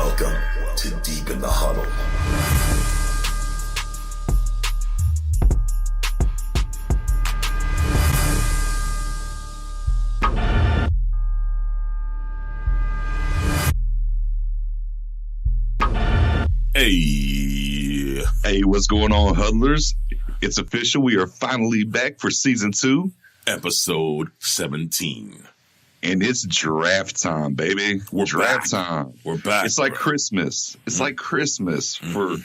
Welcome to Deep in the Huddle. Hey, what's going on, Huddlers? It's official. We are finally back for season 2, episode 17. And it's draft time, baby. Draft time. We're back. It's like Christmas. It's like Christmas for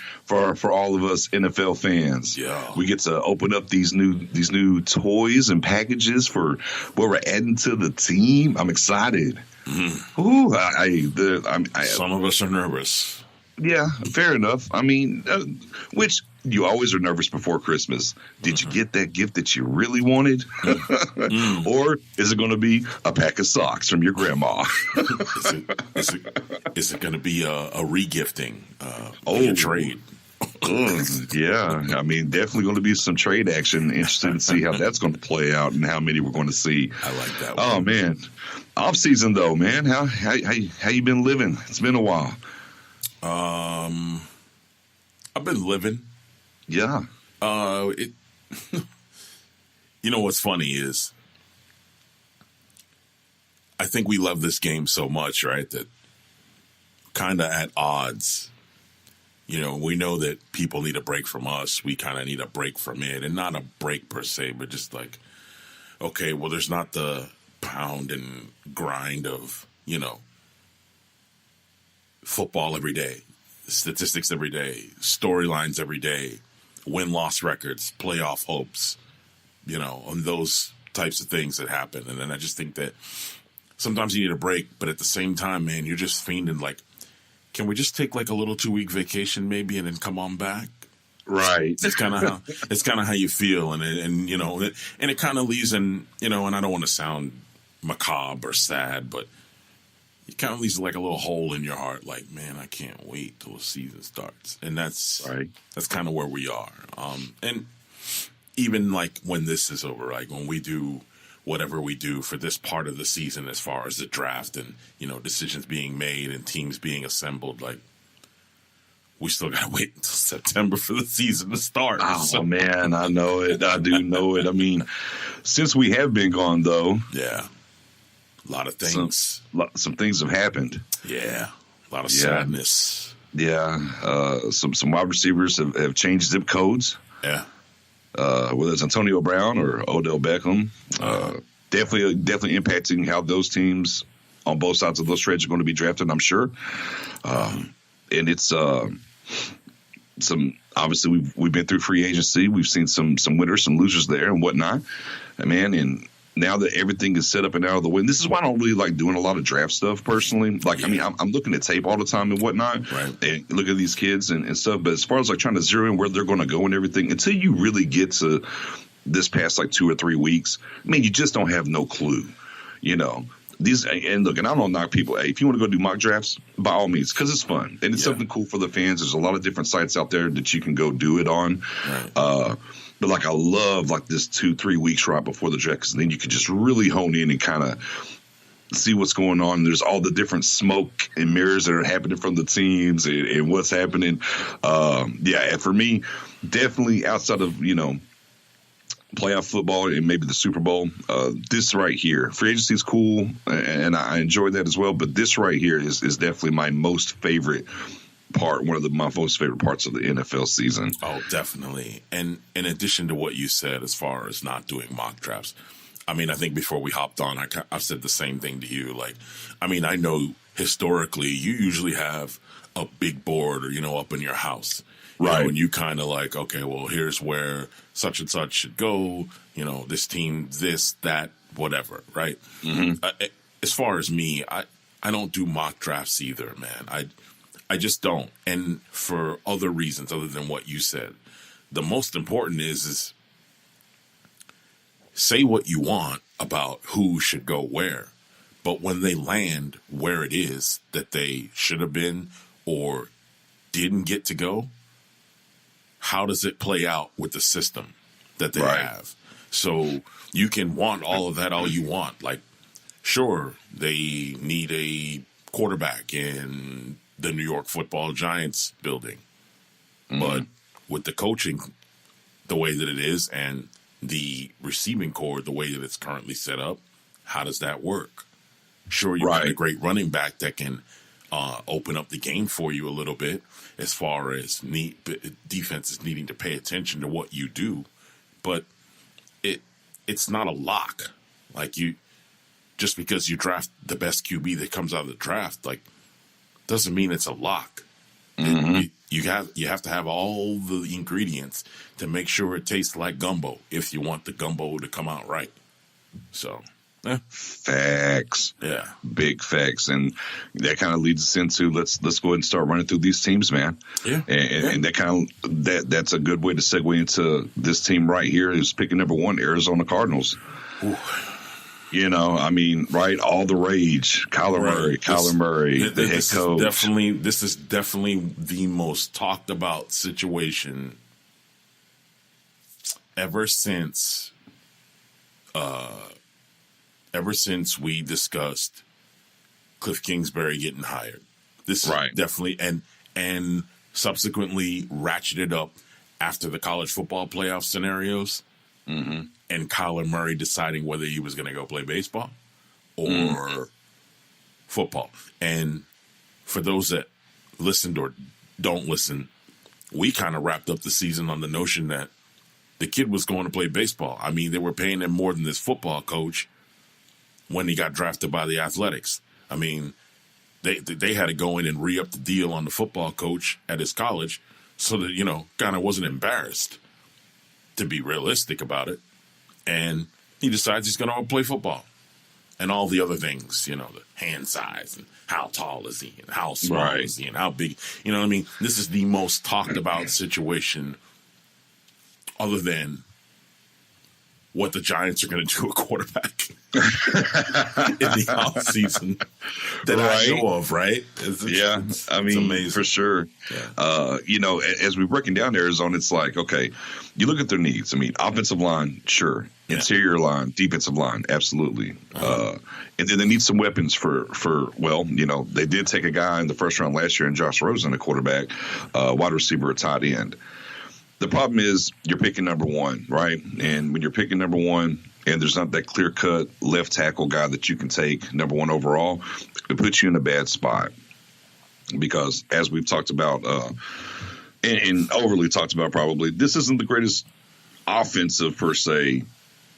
all of us NFL fans. Yeah. We get to open up these new toys and packages for what we're adding to the team. I'm excited. Some of us are nervous. Yeah, fair enough. I mean, which you always are nervous before Christmas. Did you get that gift that you really wanted? Or is it going to be a pack of socks from your grandma? Is it going to be a re-gifting? A trade? Yeah, I mean, definitely going to be some trade action. Interested to see how that's going to play out and how many we're going to see. I like that one. Oh, man. Off season, though, man. How you been living? It's been a while. I've been living. Yeah. You know what's funny is I think we love this game so much, right? That kind of at odds. You know, we know that people need a break from us. We kind of need a break from it, and not a break per se, but just like, okay, well, there's not the pound and grind of, you know, football every day, statistics every day, storylines every day, win-loss records, playoff hopes, you know, and those types of things that happen. And then I just think that sometimes you need a break, but at the same time, man, you're just fiending like, can we just take like a little 2-week vacation maybe and then come on back? Right. It's kind of how you feel. And you know, and it kind of leaves in, you know, and I don't want to sound macabre or sad, but it kind of leaves like a little hole in your heart. Like, man, I can't wait till the season starts. And that's kind of where we are. And even like when this is over, like when we do whatever we do for this part of the season, as far as the draft and, you know, decisions being made and teams being assembled, like we still got to wait until September for the season to start. Oh, man, I know it. I do know it. I mean, since we have been gone, though. Yeah. A lot of things. Some things have happened. Yeah. A lot of sadness. Yeah. Some wide receivers have changed zip codes. Yeah. Whether it's Antonio Brown or Odell Beckham. Definitely impacting how those teams on both sides of those trades are going to be drafted, I'm sure. And it's obviously we've been through free agency. We've seen some winners, some losers there and whatnot. And now that everything is set up and out of the way, and this is why I don't really like doing a lot of draft stuff personally. Like, I mean, I'm looking at tape all the time and whatnot, and look at these kids and stuff. But as far as like trying to zero in where they're going to go and everything, until you really get to this past like 2 or 3 weeks, I mean, you just don't have no clue, you know. And look, and I don't knock people. Hey, if you want to go do mock drafts, by all means, because it's fun and it's something cool for the fans. There's a lot of different sites out there that you can go do it on. But like, I love like this 2-3 weeks right before the draft, because then you can just really hone in and kind of see what's going on. There's all the different smoke and mirrors that are happening from the teams and what's happening. And for me, definitely outside of, you know, playoff football and maybe the Super Bowl, this right here, free agency is cool, and I enjoy that as well. But this right here is definitely my most favorite part, one of my most favorite parts of the NFL season. Oh, definitely. And in addition to what you said as far as not doing mock drafts, I mean, I think before we hopped on, I've said the same thing to you. Like, I mean, I know historically you usually have a big board, or, you know, up in your house. Right. And you kind of like, okay, well, here's where such and such should go. You know, this team, this, that, whatever. Right. Mm-hmm. As far as me, I don't do mock drafts either, man. I just don't. And for other reasons other than what you said. The most important is say what you want about who should go where. But when they land where it is that they should have been or didn't get to go, how does it play out with the system that they have? So you can want all of that all you want. Like, sure, they need a quarterback and the New York Football Giants building. But with the coaching the way that it is and the receiving core the way that it's currently set up, how does that work? Sure, you've got a great running back that can open up the game for you a little bit as far as defenses needing to pay attention to what you do, but it's not a lock. Like, just because you draft the best QB that comes out of the draft, like, doesn't mean it's a lock. You have to have all the ingredients to make sure it tastes like gumbo if you want the gumbo to come out right. So, facts, big facts, and that kind of leads us into let's go ahead and start running through these teams, man. And that that's a good way to segue into this team right here. Is picking number 1, Arizona Cardinals. Ooh. You know, I mean, right? All the rage. Kyler Murray, the head coach. This is definitely the most talked about situation ever since we discussed Cliff Kingsbury getting hired. This is definitely and subsequently ratcheted up after the college football playoff scenarios. And Kyler Murray deciding whether he was going to go play baseball or football. And for those that listened or don't listen, we kind of wrapped up the season on the notion that the kid was going to play baseball. I mean, they were paying him more than this football coach when he got drafted by the Athletics. I mean, they had to go in and re-up the deal on the football coach at his college so that, you know, kind of wasn't embarrassed, to be realistic about it. And he decides he's going to play football and all the other things, you know, the hand size and how tall is he and how small is he and how big, you know what I mean? This is the most talked about situation other than what the Giants are going to do at quarterback in the offseason that I know of, right? It's amazing. For sure. Yeah. You know, as we're breaking down Arizona, it's like, okay, you look at their needs. I mean, offensive line, sure. Yeah. Interior line, defensive line, absolutely. And then they need some weapons for, well, you know, they did take a guy in the first round last year in Josh Rosen, a quarterback, wide receiver, a tight end. The problem is you're picking number 1, right? And when you're picking number 1 and there's not that clear-cut left tackle guy that you can take number 1 overall, it puts you in a bad spot. Because as we've talked about and overly talked about probably, this isn't the greatest offensive, per se,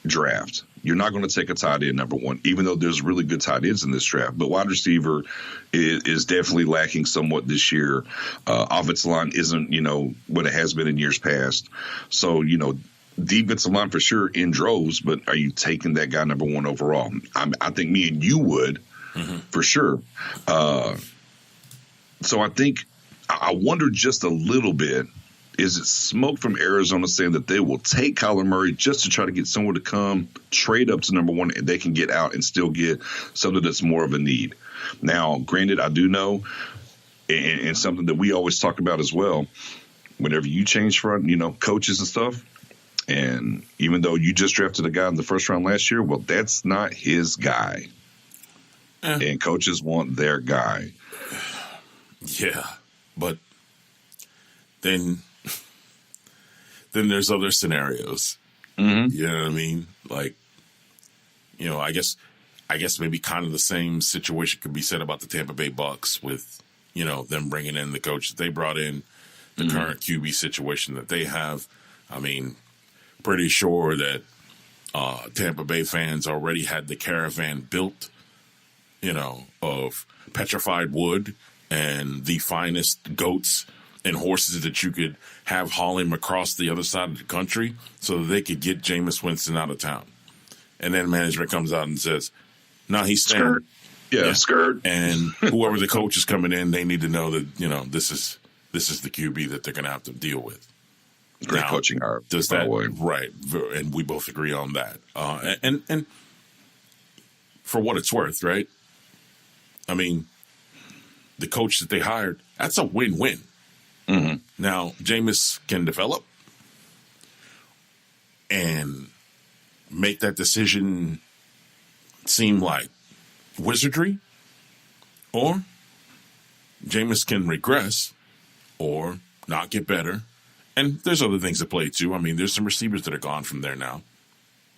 draft. You're not going to take a tight end number 1, even though there's really good tight ends in this draft. But wide receiver is definitely lacking somewhat this year. Offensive line isn't, you know, what it has been in years past. So, you know, defensive line for sure in droves, but are you taking that guy number 1 overall? I think me and you would, for sure. So I think I wonder just a little bit, is it smoke from Arizona saying that they will take Kyler Murray just to try to get someone to come trade up to number 1 and they can get out and still get something that's more of a need? Now, granted, I do know, and something that we always talk about as well, whenever you change front, you know, coaches and stuff, and even though you just drafted a guy in the first round last year, well, that's not his guy. And coaches want their guy. Yeah, but then there's other scenarios. You know what I mean? Like, you know, I guess maybe kind of the same situation could be said about the Tampa Bay Bucks with, you know, them bringing in the coach that they brought in, the current QB situation that they have. I mean, pretty sure that Tampa Bay fans already had the caravan built, you know, of petrified wood and the finest goats and horses that you could have hauling across the other side of the country so that they could get Jameis Winston out of town. And then management comes out and says, no, he's staying. Skirt. And whoever the coach is coming in, they need to know that, you know, this is the QB that they're going to have to deal with. Great now, coaching art. Does that, right. And we both agree on that. And for what it's worth, right? I mean, the coach that they hired, that's a win-win. Now, Jameis can develop and make that decision seem like wizardry, or Jameis can regress or not get better. And there's other things at play, too. I mean, there's some receivers that are gone from there now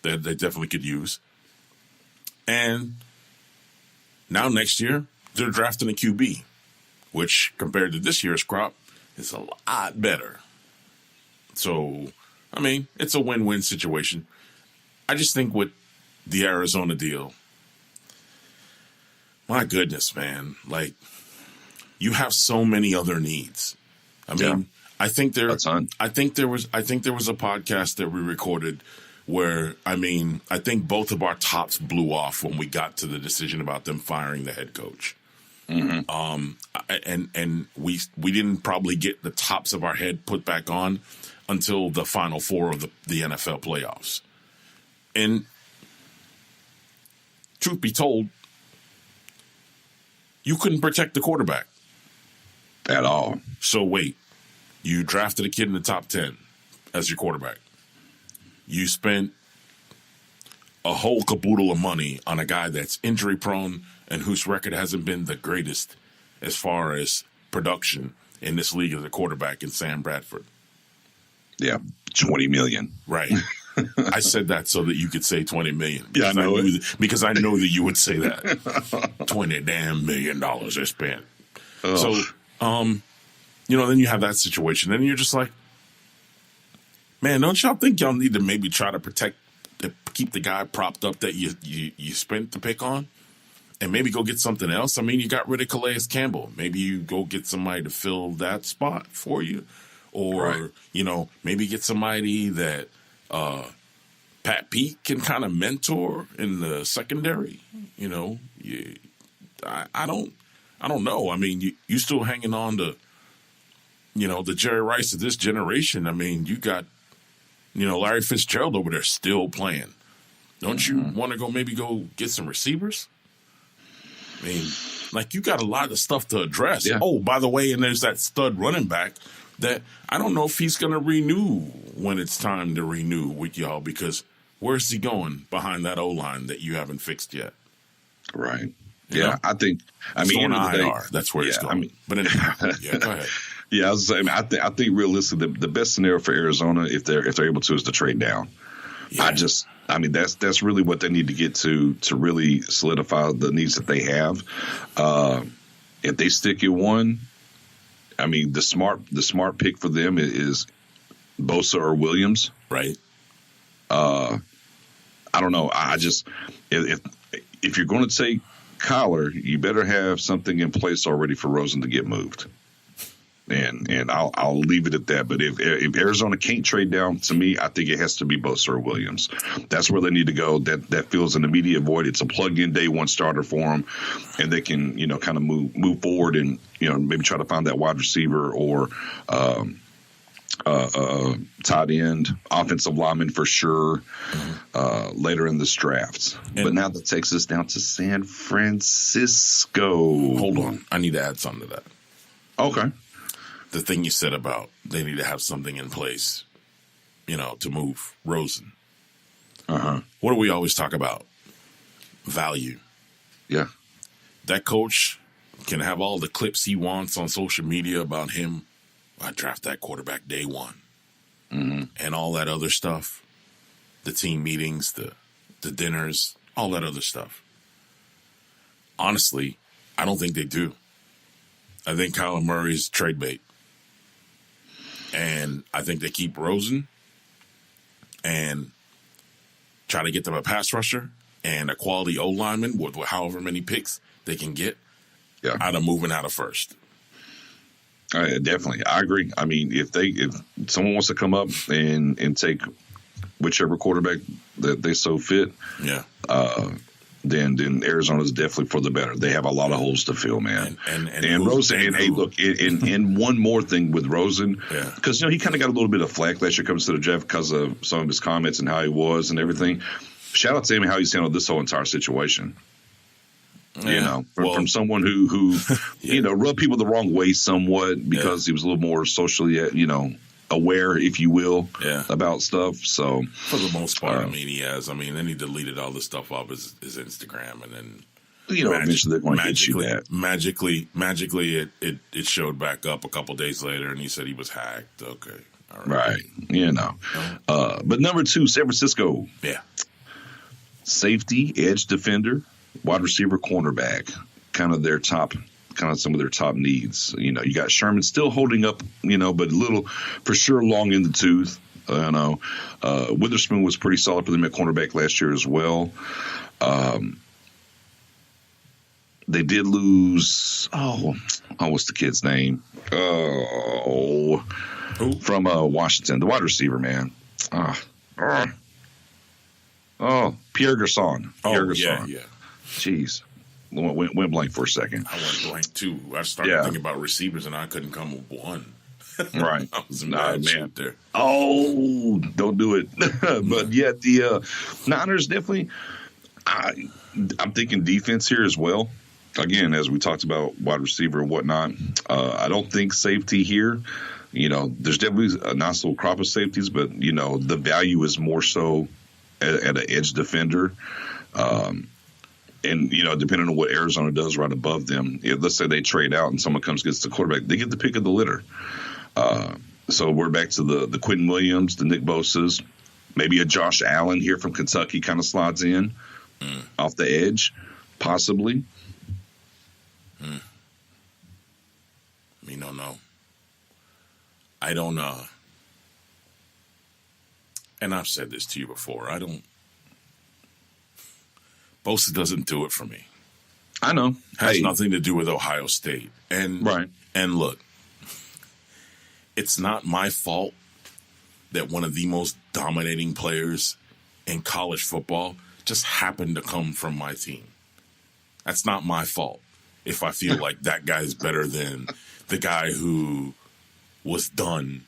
that they definitely could use. And now next year, they're drafting a QB, which compared to this year's crop is a lot better. So, I mean, it's a win-win situation. I just think with the Arizona deal, my goodness, man, like, you have so many other needs. I mean, I think there was a podcast that we recorded where, I mean, I think both of our tops blew off when we got to the decision about them firing the head coach. Mm-hmm. And we didn't probably get the tops of our head put back on until the Final Four of the NFL playoffs. And truth be told, you couldn't protect the quarterback at all. So wait, you drafted a kid in the top 10 as your quarterback. You spent a whole caboodle of money on a guy that's injury prone and whose record hasn't been the greatest as far as production in this league as a quarterback in Sam Bradford. Yeah, $20 million. Right. I said that so that you could say $20 million. Yeah, I know because I know that you would say that. $20 damn million I spent. Ugh. So, then you have that situation. Then you're just like, man, don't y'all think y'all need to maybe try to keep the guy propped up that you spent the pick on? And maybe go get something else? I mean, you got rid of Calais Campbell. Maybe you go get somebody to fill that spot for you. Or, maybe get somebody that Pat Pete can kind of mentor in the secondary. I don't know. I mean, you still hanging on to, the Jerry Rice of this generation. I mean, you got, Larry Fitzgerald over there still playing. Don't you want to maybe go get some receivers? I mean, like, you got a lot of stuff to address. Yeah. Oh, by the way, and there's that stud running back that I don't know if he's going to renew when it's time to renew with y'all, because where's he going behind that O-line that you haven't fixed yet? Right. Yeah, I think, end of the day, that's where it's going. But anyway, go ahead. Yeah, I was saying, I think realistically, the best scenario for Arizona, if they're able to, is to trade down. Yeah. That's really what they need to get to really solidify the needs that they have. If they stick at one, the smart pick for them is Bosa or Williams. Right. I don't know. If you're going to take Kyler, you better have something in place already for Rosen to get moved. And I'll leave it at that. But if Arizona can't trade down, to me, I think it has to be Bosa or Williams. That's where they need to go. That fills an immediate void. It's a plug-in day one starter for them, and they can kind of move forward and maybe try to find that wide receiver or tight end, offensive lineman for sure later in this draft. But now that takes us down to San Francisco. Hold on, I need to add something to that. Okay. The thing you said about they need to have something in place, to move Rosen. Uh-huh. What do we always talk about? Value. Yeah. That coach can have all the clips he wants on social media about him. I draft that quarterback day one. Mm-hmm. And all that other stuff. The team meetings, the dinners, all that other stuff. Honestly, I don't think they do. I think Kyler Murray's trade bait. And I think they keep Rosen and try to get them a pass rusher and a quality O-lineman with however many picks they can get out of moving out of first. Definitely. I agree. I mean, if someone wants to come up and take whichever quarterback that they so fit, then Arizona's definitely for the better. They have a lot of holes to fill, man. And Rosen, and one more thing with Rosen, because he kind of got a little bit of flack last year comes to the draft because of some of his comments and how he was and everything. Shout out to him how he's handled this whole entire situation. From someone who rubbed people the wrong way somewhat because he was a little more socially, aware, if you will, about stuff. So for the most part, he has. Then he deleted all the stuff off his Instagram, and then eventually they're going to get you that. Magically, it showed back up a couple days later, and he said he was hacked. Okay. All right. But number 2, San Francisco. Yeah. Safety, edge defender, wide receiver, cornerback. Kind of some of their top needs. You got Sherman still holding up, but a little, for sure, long in the tooth. Witherspoon was pretty solid for them at cornerback last year as well. They did lose. What's the kid's name? Who? From Washington, the wide receiver, man. Pierre Garçon. Yeah. Jeez. Went blank for a second. I went blank too. I started thinking about receivers and I couldn't come with one. Right. I was mad man there. Oh, don't do it. But yeah, the Niners definitely. I'm thinking defense here as well. Again, as we talked about wide receiver and whatnot, I don't think safety here. There's definitely a nice little crop of safeties, but the value is more so at an edge defender. And, depending on what Arizona does right above them, let's say they trade out and someone comes gets the quarterback, they get the pick of the litter. So we're back to the Quentin Williams, the Nick Bosa's, maybe a Josh Allen here from Kentucky kind of slides in off the edge, possibly. No. I don't and I've said this to you before, Bosa doesn't do it for me. I know. Has nothing to do with Ohio State. And look, it's not my fault that one of the most dominating players in college football just happened to come from my team. That's not my fault if I feel like that guy is better than the guy who was done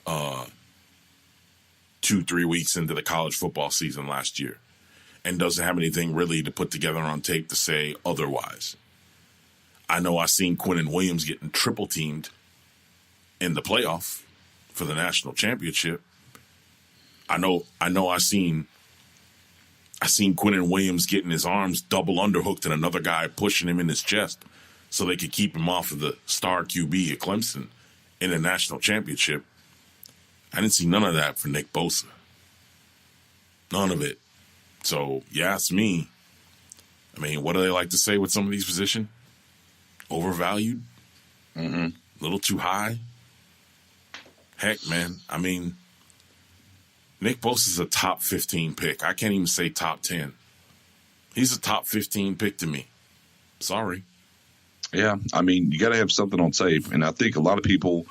2-3 weeks into the college football season last year and doesn't have anything really to put together on tape to say otherwise. I know I seen Quentin Williams getting triple teamed in the playoff for the national championship. I know I seen Quentin Williams getting his arms double underhooked and another guy pushing him in his chest so they could keep him off of the star QB at Clemson in the national championship. I didn't see none of that for Nick Bosa. None of it. So, you ask me, what do they like to say with some of these positions? Overvalued? A little too high? Heck, man. Nick Bosa's a top 15 pick. I can't even say top 10. He's a top 15 pick to me. Sorry. Yeah, you got to have something on tape. And I think a lot of people,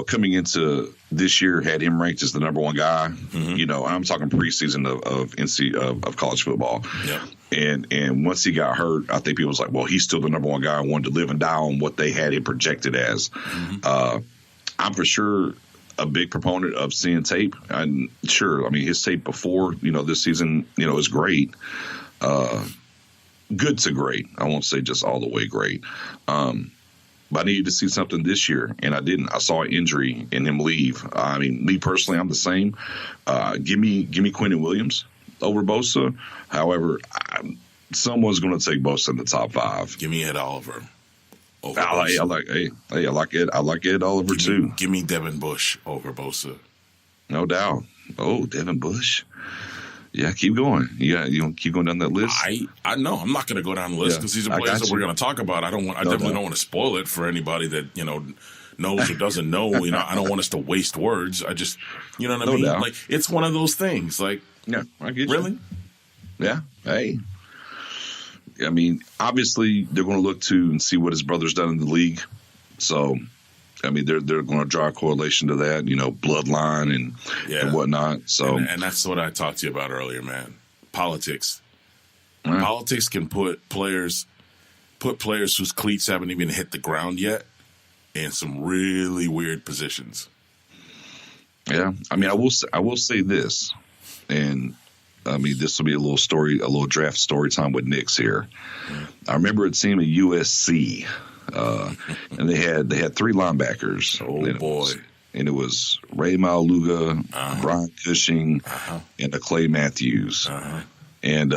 coming into this year had him ranked as the number one guy. I'm talking preseason of college football. Yeah. And once he got hurt, I think people was like, well, he's still the number one guy. I wanted to live and die on what they had him projected as. I'm for sure a big proponent of seeing tape. And sure, his tape before, this season, is great. Good to great. I won't say just all the way great. But I needed to see something this year, and I didn't. I saw an injury and him leave. Me personally, I'm the same. Give me Quentin Williams over Bosa. However, someone's going to take Bosa in the top 5. Give me Ed Oliver. I like Ed Oliver too. Give me Devin Bush over Bosa. No doubt. Oh, Devin Bush. Yeah, keep going. You want to keep going down that list? I know I'm not going to go down the list because these are players that we're going to talk about. I definitely don't want to spoil it for anybody that knows or doesn't know. I don't want us to waste words. I just, you know what I mean? Doubt. Like it's one of those things. Like, yeah, I get really? You. Yeah. Hey. Obviously they're going to look to and see what his brother's done in the league. So, they're going to draw a correlation to that, bloodline and whatnot. So, and that's what I talked to you about earlier, man. Politics. Right. Politics can put players whose cleats haven't even hit the ground yet in some really weird positions. Yeah, I will say this, and this will be a little draft story time with Nix here. I remember a team at USC. And they had 3 linebackers. Oh, boy. It was Ray Maluga, Brian Cushing, and Clay Matthews. And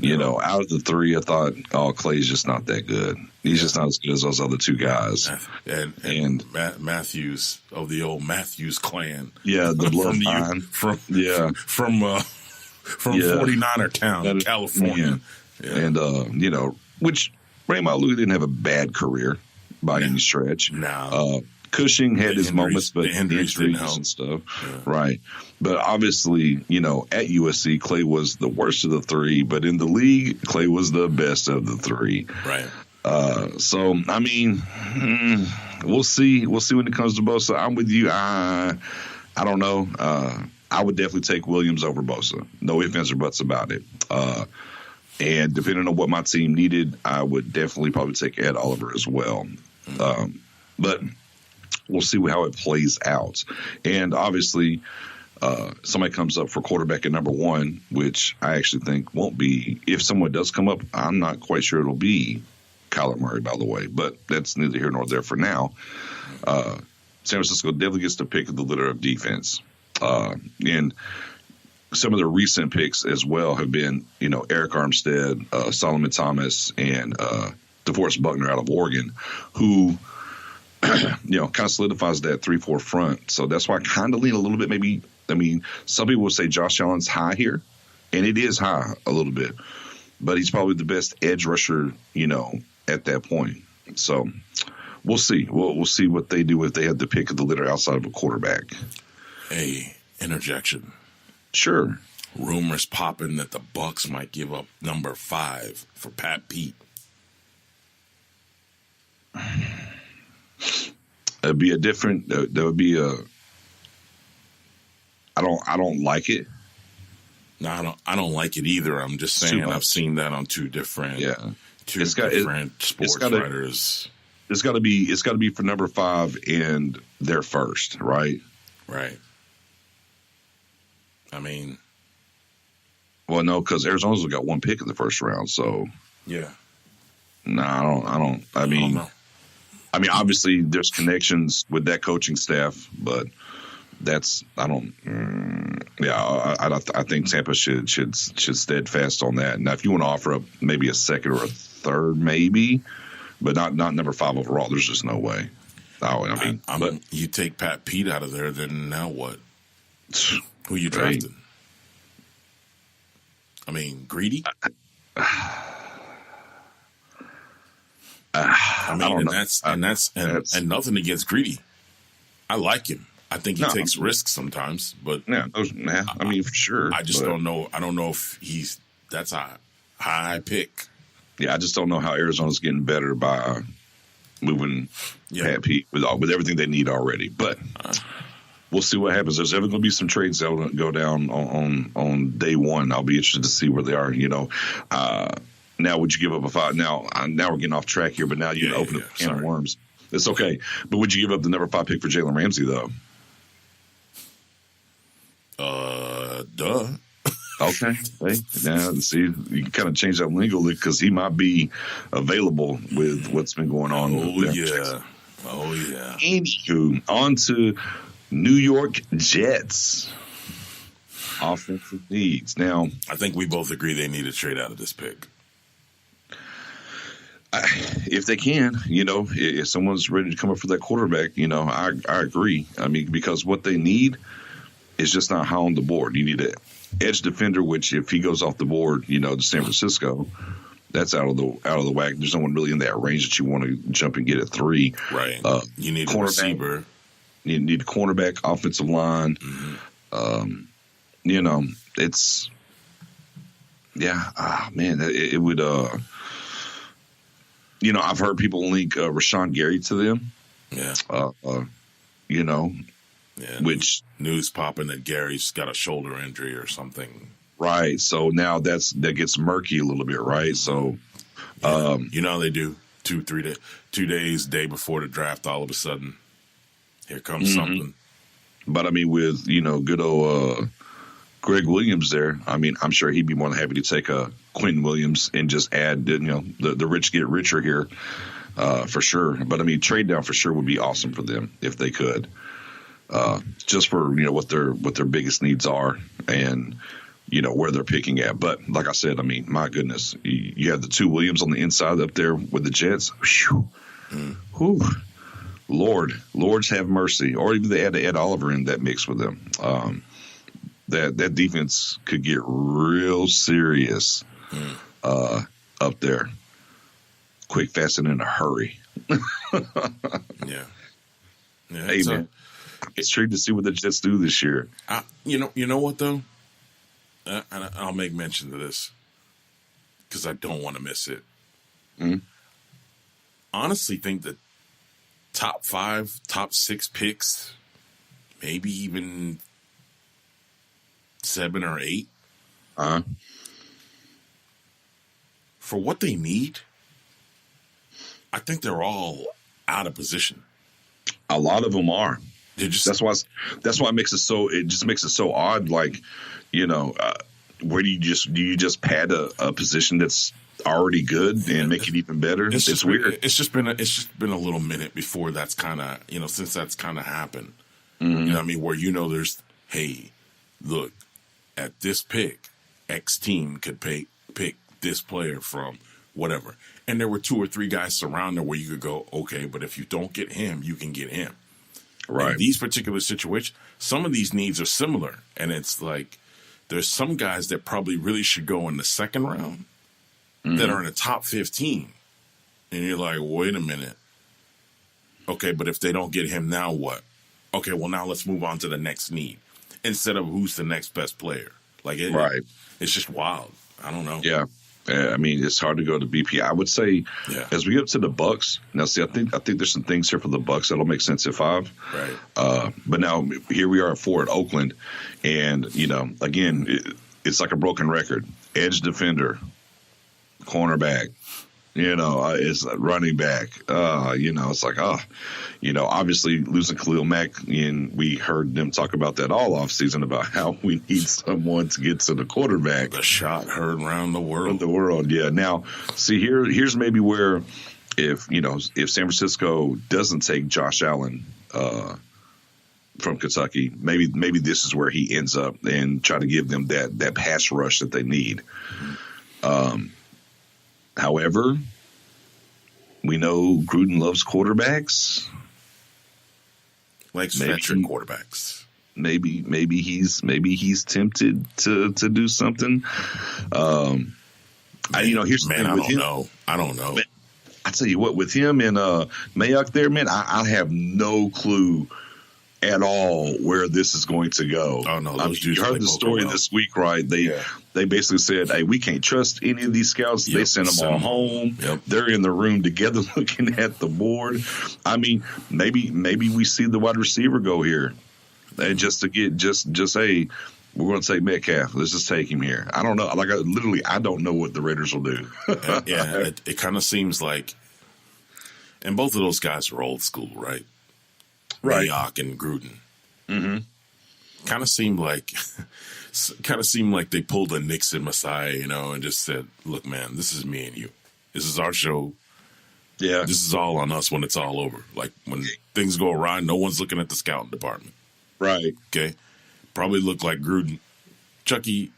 You know, out of the three, I thought, oh, Clay's just not that good. He's just not as good as those other two guys. And Matthews of the old Matthews clan. Yeah, the bloodline. From 49er town, California. Yeah. And, you know, which Raymond Louis didn't have a bad career by any stretch. No. Cushing had his moments, but injuries and stuff. Yeah. Right. But obviously, you know, at USC, Clay was the worst of the three, but in the league, Clay was the best of the three. Right. So, I mean, we'll see. We'll see when it comes to Bosa. I'm with you. I don't know. I would definitely take Williams over Bosa. No ifs, ands, or buts about it. And depending on what my team needed, I would definitely probably take Ed Oliver as well. But we'll see how it plays out. And obviously, somebody comes up for quarterback at number one, which I actually think won't be. If someone does come up, I'm not quite sure it'll be Kyler Murray, by the way. But that's neither here nor there for now. San Francisco definitely gets to pick the litter of defense. And some of the recent picks as well have been, you know, Eric Armstead, Solomon Thomas, and DeForest Buckner out of Oregon, who – you know, kind of solidifies that 3-4 front. So that's why I kind of lean a little bit. Maybe, I mean, some people will say Josh Allen's high here, and it is high a little bit, but he's probably the best edge rusher, you know, at that point. So we'll see. We'll see what they do if they have the pick of the litter outside of a quarterback. Hey, interjection. Sure. Rumors popping that the Bucs might give up number 5 for Pat Pete. It'd be a different. There would be a. I don't like it. No, I don't like it either. I'm just saying I've seen that on two different sports writers. It's got to be for number 5 and their first, right? Right. I mean, well, no, because Arizona's got one pick in the first round, so yeah. No, I don't. I mean, obviously there's connections with that coaching staff, but that's I think Tampa should steadfast on that. Now, if you want to offer up maybe a second or a third, maybe, but not number 5 overall, there's just no way. But you take Pat Pete out of there, then now what? Who you drafting? I mean, Greedy. And nothing against Greedy. I like him. I think he takes risks sometimes, but I mean, for sure. I just don't know. I don't know if that's a high pick. Yeah, I just don't know how Arizona's getting better by moving Pat Pete with everything they need already. But we'll see what happens. There's ever going to be some trades that will go down on day one. I'll be interested to see where they are. You know, now would you give up a 5? Now we're getting off track here, but now you open up a can of worms. It's okay. But would you give up the number 5 pick for Jalen Ramsey though? Duh. Okay. Hey, now see, you can kind of change that legally because he might be available with what's been going on. Oh yeah. Anywho, on to New York Jets offensive needs. Now, I think we both agree they need to trade out of this pick. If they can, you know, if someone's ready to come up for that quarterback, you know, I agree. I mean, because what they need is just not high on the board. You need an edge defender, which if he goes off the board, you know, to San Francisco, that's out of the whack. There's no one really in that range that you want to jump and get at 3. Right. You need a receiver. You need a cornerback, offensive line. Mm-hmm. You know, it's man, it would. You know, I've heard people link Rashawn Gary to them. Yeah. You know. Yeah. Which news popping that Gary's got a shoulder injury or something. Right. So now that gets murky a little bit, right? So, you know how they do 2 days, day before the draft, all of a sudden, here comes something. But I mean, with good old Greg Williams there, I mean, I'm sure he'd be more than happy to take Quinn Williams and just add, the rich get richer here, for sure. But I mean, trade down for sure would be awesome for them if they could. Just for what their biggest needs are, and where they're picking at. But like I said, I mean, my goodness, you have the two Williams on the inside up there with the Jets. Whew. Whew. Lords have mercy. Or even they add Ed Oliver in that mix with them. That defense could get real serious up there. Quick, fast, and in a hurry. Yeah. Hey, man. It's intrigued to see what the Jets do this year. You know what, though? And I'll make mention to this because I don't want to miss it. Honestly, think that top 5, top 6 picks, maybe even 7 or 8, for what they need, I think they're all out of position. A lot of them are. That's why it makes it so. It just makes it so odd. Like, where do you just pad a position that's already good and make it even better? It's weird. It's just been a little minute before that's kind of since that's kind of happened. Mm-hmm. You know what I mean? Where there's, hey, look at this pick, X team could pick this player from whatever, and there were 2 or 3 guys surrounding where you could go, okay, but if you don't get him, you can get him. Right. In these particular situations, some of these needs are similar, and it's like there's some guys that probably really should go in the second round that are in the top 15, and you're like, wait a minute, okay, but if they don't get him, now what? Okay, well, now let's move on to the next need instead of who's the next best player. Like, it's just wild. I don't know. Yeah. I mean, it's hard to go to BP. I would say as we get up to the Bucks. Now, see, I think there's some things here for the Bucks that'll make sense at 5. Right. But now here we are at 4 at Oakland, and again, it's like a broken record. Edge defender, cornerback. It's a running back. It's like, obviously losing Khalil Mack, and we heard them talk about that all offseason about how we need someone to get to the quarterback. The shot heard around the world. Yeah. Now, see, here's maybe where if San Francisco doesn't take Josh Allen from Kentucky, maybe this is where he ends up and try to give them that pass rush that they need. However, we know Gruden loves quarterbacks. Likes veteran quarterbacks. Maybe he's tempted to do something. Here's man, I don't know. Man, I tell you what, with him and Mayock there, man, I have no clue at all where this is going to go. Oh no, you heard the story this week, right? They basically said, "Hey, we can't trust any of these scouts." Yep, they sent them all home. Yep. They're in the room together looking at the board. I mean, maybe we see the wide receiver go here, and just to get just hey, we're going to take Metcalf. Let's just take him here. I don't know. Like I don't know what the Raiders will do. It kind of seems like, and both of those guys are old school, right? Right. Mayock and Gruden. Mm-hmm. Kind of seemed like they pulled a Nix and Massiah, and just said, "Look, man, this is me and you. This is our show. Yeah, this is all on us when it's all over. Like when things go awry, no one's looking at the scouting department. Right? Okay. Probably looked like Gruden. Gruden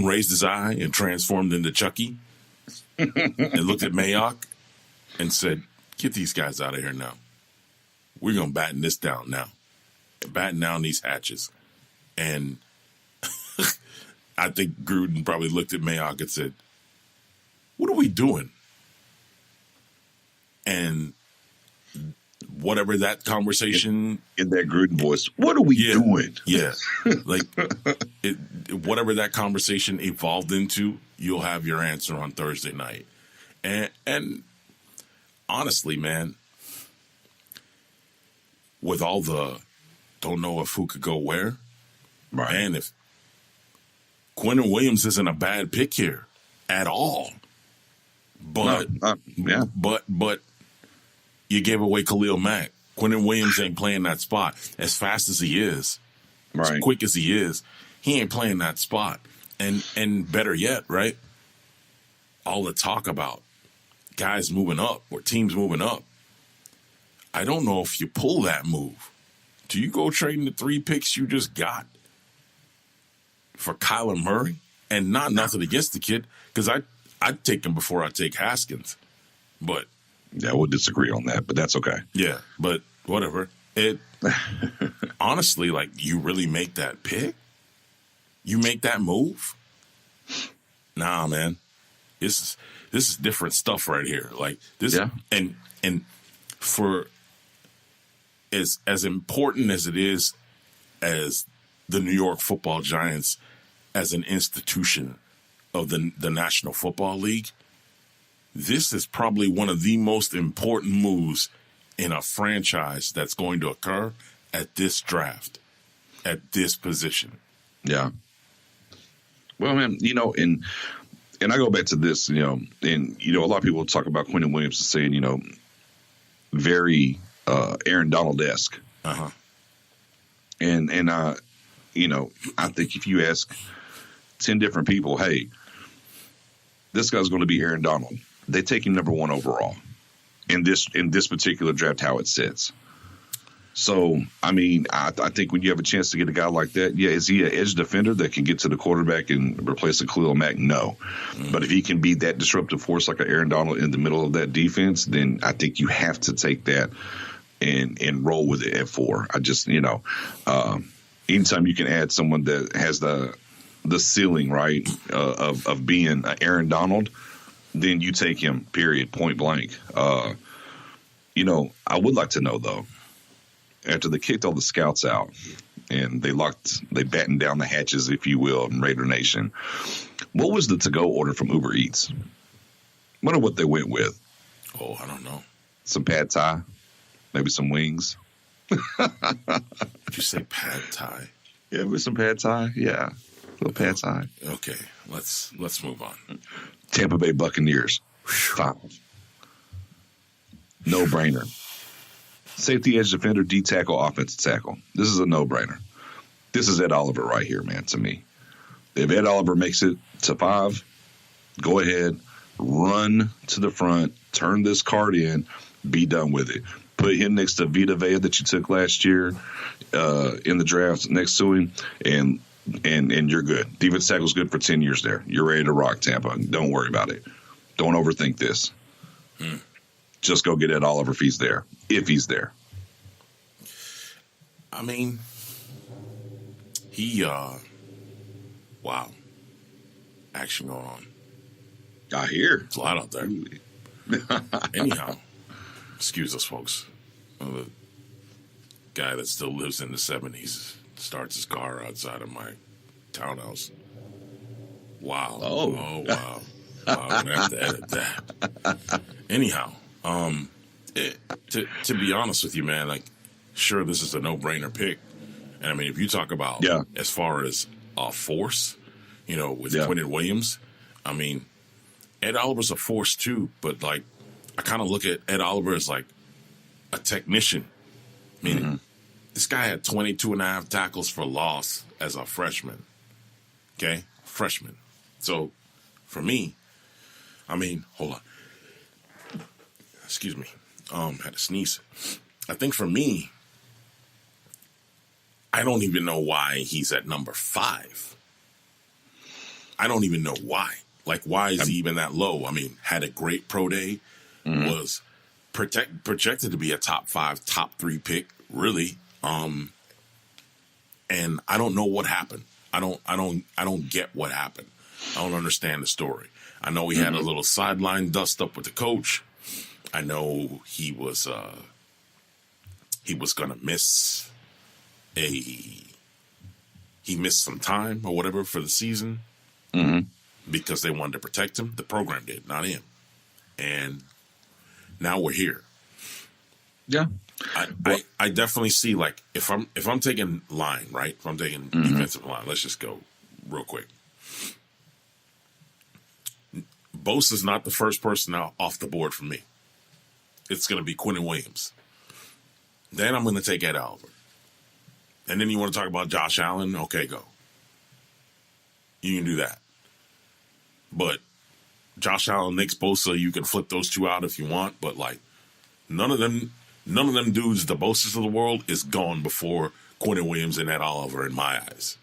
raised his eye and transformed into Chucky, and looked at Mayock and said, "Get these guys out of here now. We're going to batten this down now. Batten down these hatches." And I think Gruden probably looked at Mayock and said, "What are we doing?" And whatever that conversation... In that Gruden voice, what are we doing? Yeah. Like, whatever that conversation evolved into, you'll have your answer on Thursday night. And honestly, man, with all the don't know if who could go where, right? And if Quentin Williams isn't a bad pick here at all, but but you gave away Khalil Mack. Quentin Williams ain't playing that spot as fast as he is, right? As quick as he is, he ain't playing that spot. And better yet, right? All the talk about guys moving up or teams moving up. I don't know if you pull that move. Do you go trading the 3 picks you just got for Kyler Murray, and nothing against the kid, because I'd take him before I take Haskins. But yeah, we'll disagree on that, but that's okay. Yeah, but whatever. It honestly, like, you really make that pick? You make that move? Nah, man. This is different stuff right here. Like this, yeah. And for as important as it is as the New York Football Giants as an institution of the National Football League, this is probably one of the most important moves in a franchise that's going to occur at this draft, at this position. Yeah. Well, man, and I go back to this, and a lot of people talk about Quentin Williams saying, very Aaron Donald-esque. Uh-huh. And I think if you ask 10 different people, hey, this guy's going to be Aaron Donald, they take him number 1 overall in this particular draft, how it sits. So, I mean, I think when you have a chance to get a guy like that, yeah, is he an edge defender that can get to the quarterback and replace a Khalil Mack? No. But if he can be that disruptive force like an Aaron Donald in the middle of that defense, then I think you have to take that and roll with it at 4. I just, anytime you can add someone that has the ceiling, right, of being Aaron Donald, then you take him, period, point blank. I would like to know, though, after they kicked all the scouts out and they battened down the hatches, if you will, in Raider Nation, what was the to-go order from Uber Eats? Wonder what they went with. Oh, I don't know. Some pad thai, maybe some wings. Did you say pad thai? Yeah, with some pad thai. Yeah, a little pad thai. Okay, let's move on. Tampa Bay Buccaneers. 5. No-brainer. Safety, edge defender, D tackle, offensive tackle. This is a no-brainer. This is Ed Oliver right here, man, to me. If Ed Oliver makes it to 5, go ahead, run to the front, turn this card in, be done with it. Put him next to Vita Vea that you took last year in the draft next to him, and you're good. Defense tackle's good for 10 years there. You're ready to rock, Tampa. Don't worry about it. Don't overthink this. Just go get Ed Oliver if he's there. If he's there. I mean, he, wow. Action going on. I hear. It's a lot out there. Anyhow, excuse us, folks. The guy that still lives in the 70s starts his car outside of my townhouse. Wow. Oh, wow. Wow, I'm gonna have to edit that. Anyhow, to be honest with you, man, like, sure, this is a no-brainer pick. And I mean, if you talk about as far as force, with Quentin Williams, I mean, Ed Oliver's a force too, but like, I kind of look at Ed Oliver as like a technician. Meaning, this guy had 22.5 tackles for loss as a freshman. Okay? Freshman. So, for me, I mean, hold on. Excuse me. Had to sneeze. I think for me, I don't even know why he's at number 5. I don't even know why. Like, why is he even that low? I mean, had a great pro day, was projected to be a top 5, top 3 pick, really. And I don't know what happened. I don't get what happened. I don't understand the story. I know he had a little sideline dust up with the coach. I know he was gonna miss he missed some time or whatever for the season because they wanted to protect him. The program did, not him. And now we're here. Yeah. I definitely see, like, if I'm taking line, right? If I'm taking defensive line, let's just go real quick. Bosa's not the first person off the board for me. It's going to be Quentin Williams. Then I'm going to take Ed Oliver. And then you want to talk about Josh Allen? Okay, go. You can do that. But Josh Allen, Nick Bosa, you can flip those two out if you want. But, like, none of them dudes, the Bosas of the world, is gone before Quentin Williams and Ed Oliver in my eyes.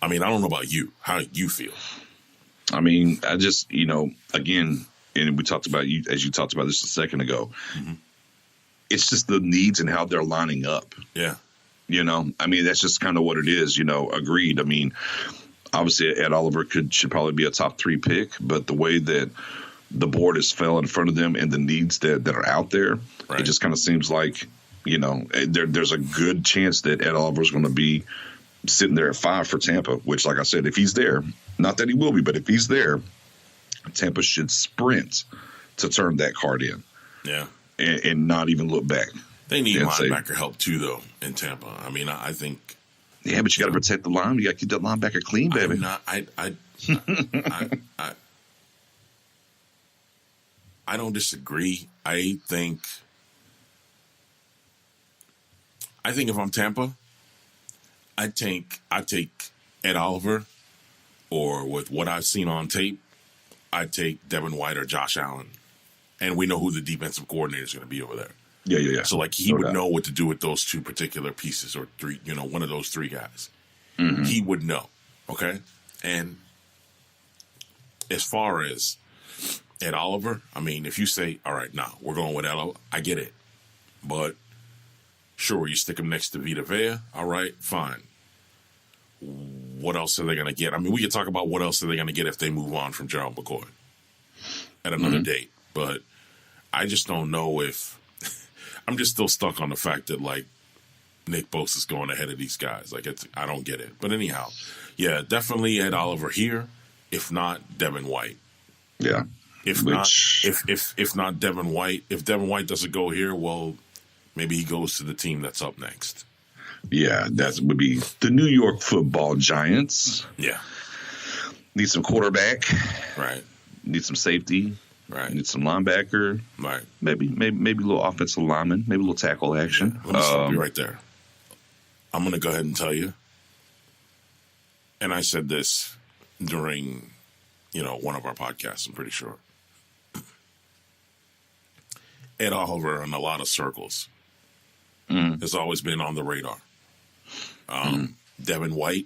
I mean, I don't know about you. How you feel? I mean, I just, again, and we talked about you, as you talked about this a second ago, it's just the needs and how they're lining up. Yeah. I mean, that's just kind of what it is, agreed. I mean, obviously Ed Oliver should probably be a top 3 pick, but the way that the board has fell in front of them and the needs that are out there, right. It just kind of seems like, there's a good chance that Ed Oliver is going to be sitting there at 5 for Tampa, which, like I said, if he's there, not that he will be, but if he's there, Tampa should sprint to turn that card in. Yeah. And not even look back. They need linebacker help too, though, in Tampa. I mean, I think. Yeah, but you got to protect the line. You got to keep that linebacker clean, baby. I don't disagree. I think if I'm Tampa, I'd take Ed Oliver, or with what I've seen on tape, I'd take Devin White or Josh Allen. And we know who the defensive coordinator is going to be over there. Yeah. So, he would know what to do with those 2 particular pieces, or 3, one of those 3 guys. Mm-hmm. He would know, okay? And as far as Ed Oliver, I mean, if you say, all right, we're going with Ed Oliver, I get it. But, sure, you stick him next to Vita Vea, all right, fine. What else are they going to get? I mean, we could talk about what else are they going to get if they move on from Gerald McCoy at another date. But I just don't know if I'm just still stuck on the fact that Nick Bosa's going ahead of these guys. I don't get it. But anyhow, yeah, definitely Ed Oliver here. If not, Devin White. Yeah. If not Devin White, if Devin White doesn't go here, well, maybe he goes to the team that's up next. Yeah, that would be the New York Football Giants. Yeah. Need some quarterback. Right. Need some safety. Right. Need some linebacker. Right. Maybe a little offensive lineman. Maybe a little tackle action. Let me stop you right there. I'm going to go ahead and tell you. And I said this during, one of our podcasts, I'm pretty sure. Ed Oliver in a lot of circles has always been on the radar. Devin White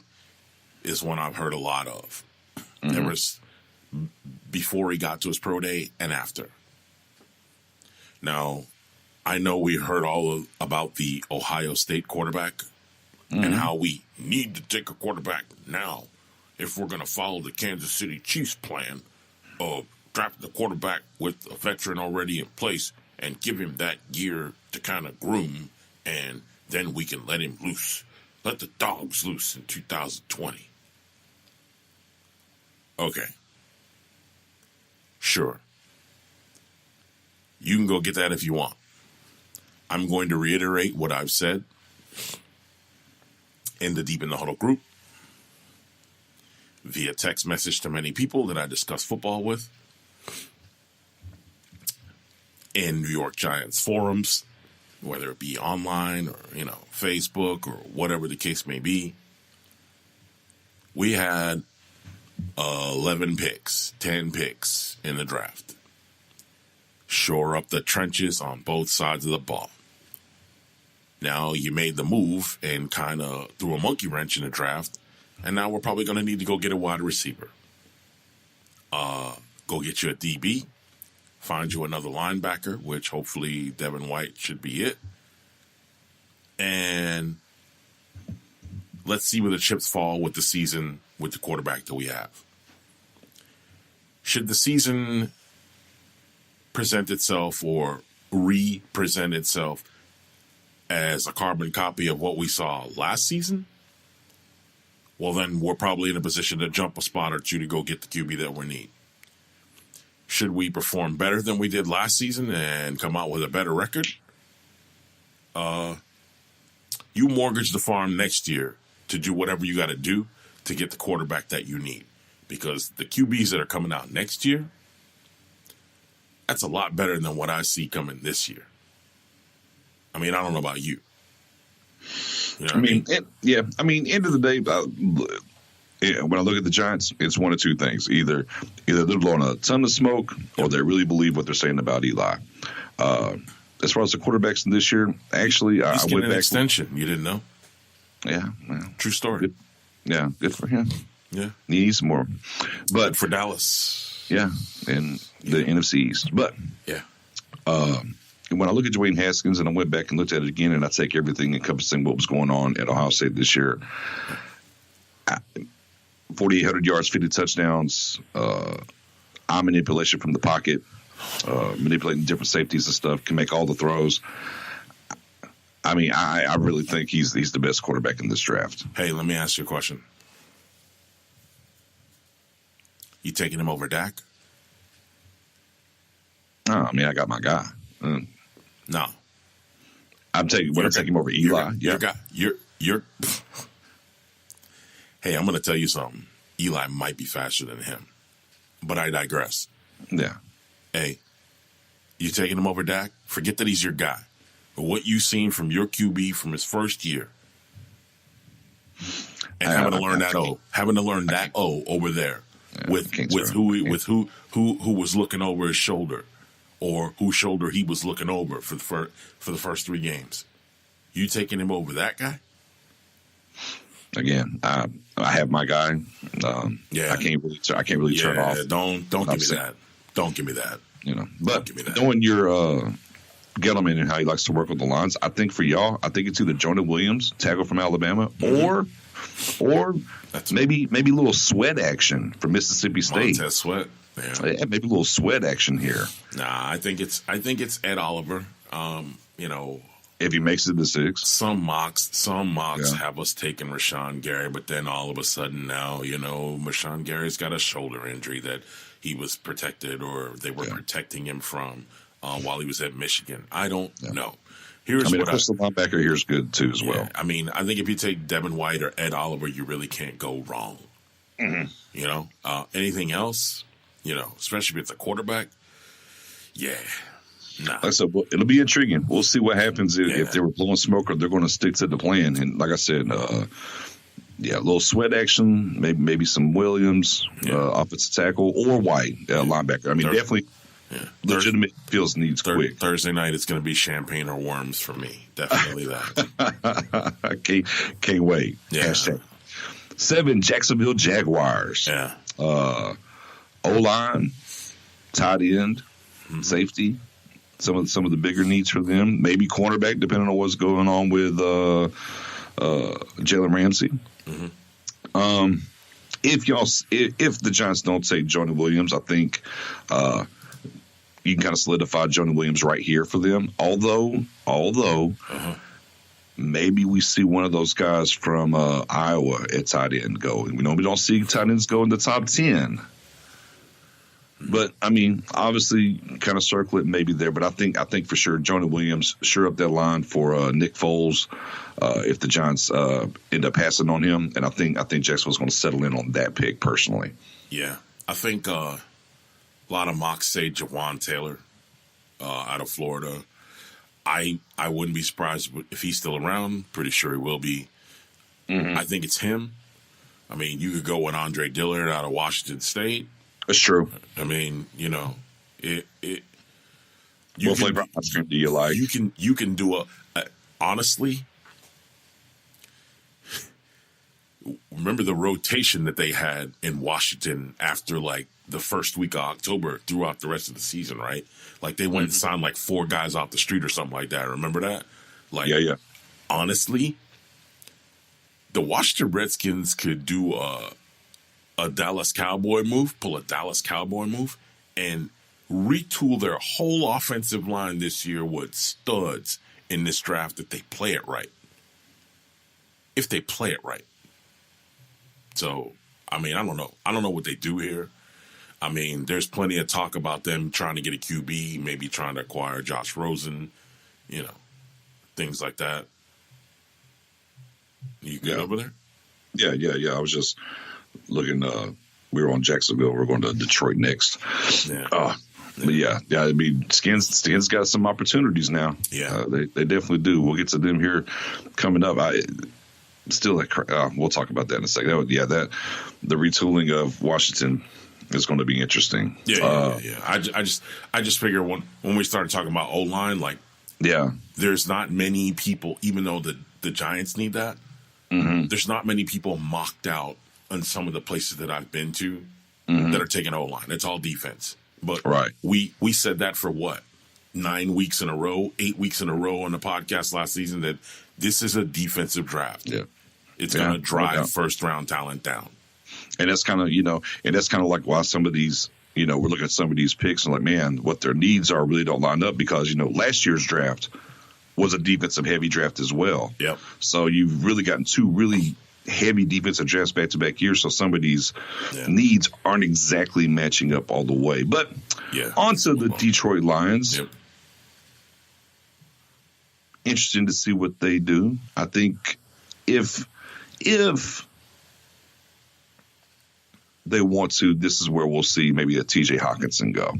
is one I've heard a lot of. There was before he got to his pro day and after. Now, I know we heard all about the Ohio State quarterback and how we need to take a quarterback now if we're going to follow the Kansas City Chiefs plan of drafting the quarterback with a veteran already in place and give him that year to kind of groom, and then we can let him loose. Let the dogs loose in 2020. Okay. Sure. You can go get that if you want. I'm going to reiterate what I've said in the Deep in the Huddle group, via text message to many people that I discuss football with, in New York Giants forums, whether it be online or, Facebook or whatever the case may be. We had 11 picks, 10 picks in the draft. Shore up the trenches on both sides of the ball. Now you made the move and kind of threw a monkey wrench in the draft, and now we're probably going to need to go get a wide receiver. Go get you a DB, find you another linebacker, which hopefully Devin White should be it. And let's see where the chips fall with the season with the quarterback that we have. Should the season present itself or re-present itself as a carbon copy of what we saw last season, well, then we're probably in a position to jump a spot or two to go get the QB that we need. Should we perform better than we did last season and come out with a better record? You mortgage the farm next year to do whatever you got to do to get the quarterback that you need. Because the QBs that are coming out next year, that's a lot better than what I see coming this year. I mean, I don't know about you. You know what I mean? End of the day, when I look at the Giants, it's one of two things. Either they're blowing a ton of smoke or they really believe what they're saying about Eli. As far as the quarterbacks in this year, actually, he's getting an extension. You didn't know? Yeah. Well, true story. Yeah, good for him. Yeah. He needs more. But for Dallas. Yeah, and the NFC East. But yeah. When I look at Dwayne Haskins and I went back and looked at it again and I take everything encompassing what was going on at Ohio State this year, 4,800 yards, 50 touchdowns, eye manipulation from the pocket, manipulating different safeties and stuff, can make all the throws. I mean, I really think he's the best quarterback in this draft. Hey, let me ask you a question. You taking him over Dak? I mean, I got my guy. No. I'm taking him over Eli. Your guy. You're Hey, I'm going to tell you something. Eli might be faster than him, but I digress. Yeah. Hey, you taking him over Dak? Forget that he's your guy. But what you've seen from your QB from his first year, and having to learn that over there with who was looking over his shoulder, or whose shoulder he was looking over for the first 3 games. You taking him over that guy? Again, I have my guy. I can't really turn off. Don't give me that. Don't give me that. But knowing your Gettleman and how he likes to work with the lines, I think for y'all, it's either Jonah Williams, tackle from Alabama, or maybe a little sweat action from Mississippi State. Montez Sweat. Yeah, maybe a little sweat action here. Nah, I think it's Ed Oliver. If he makes it to 6. Some mocks have us taking Rashawn Gary, but then all of a sudden now, Rashawn Gary's got a shoulder injury that he was protected, or they were protecting him from while he was at Michigan. I don't know. The linebacker here is good too as well. I mean, I think if you take Devin White or Ed Oliver, you really can't go wrong. Mm-hmm. Anything else, especially if it's a quarterback, nah. Like I said, it'll be intriguing. We'll see what happens if they were blowing smoke or they're going to stick to the plan. And like I said, a little sweat action, maybe some Williams, offensive tackle, or White, linebacker. I mean, definitely legitimate feels needs quick. Thursday night, it's going to be champagne or worms for me. Definitely that. I can't wait. Yeah. Hashtag 7 Jacksonville Jaguars. Yeah. O-line, tight end, safety. Some of the bigger needs for them. Maybe cornerback, depending on what's going on with Jalen Ramsey. Mm-hmm. If the Giants don't take Jonah Williams, I think you can kind of solidify Jonah Williams right here for them. Although maybe we see one of those guys from Iowa at tight end go. We don't see tight ends go in the top 10. But I mean, obviously, kind of circle it maybe there. But I think for sure, Jonah Williams sure up that line for Nick Foles if the Giants end up passing on him. And I think Jacksonville's going to settle in on that pick personally. Yeah, I think a lot of mocks say Jawan Taylor out of Florida. I wouldn't be surprised if he's still around. Pretty sure he will be. Mm-hmm. I think it's him. I mean, you could go with Andre Dillard out of Washington State. That's true. I mean, it. What flavor ice cream do you like? You can do honestly. Remember the rotation that they had in Washington after like the first week of October throughout the rest of the season, right? Like they went and signed like 4 guys off the street or something like that. Remember that? Like, yeah. Honestly, the Washington Redskins could do a Dallas Cowboy move, pull a Dallas Cowboy move, and retool their whole offensive line this year with studs in this draft if they play it right. If they play it right. So, I mean, I don't know. I don't know what they do here. I mean, there's plenty of talk about them trying to get a QB, maybe trying to acquire Josh Rosen, things like that. You good over there? Yeah. I was just looking. We were on Jacksonville. We're going to Detroit next. Yeah. But yeah. I mean, Skins got some opportunities now. Yeah, they definitely do. We'll get to them here coming up. We'll talk about that in a second. The retooling of Washington is going to be interesting. Yeah. I just figure when we started talking about O-line, there's not many people, even though the Giants need that. there's not many people mocked out on some of the places that I've been to that are taking O-line. It's all defense. But we said that for what? 9 weeks in a row, 8 weeks in a row on the podcast last season, that this is a defensive draft. Yeah. It's going to drive first-round talent down. And that's kind of, like why some of these, we're looking at some of these picks and like, man, what their needs are really don't line up because, last year's draft was a defensive-heavy draft as well. Yep. So you've really gotten two really heavy defensive drafts back-to-back years, so some of these needs aren't exactly matching up all the way. But on to the Detroit Lions. Yep. Interesting to see what they do. I think if they want to, this is where we'll see maybe a TJ Hawkinson go.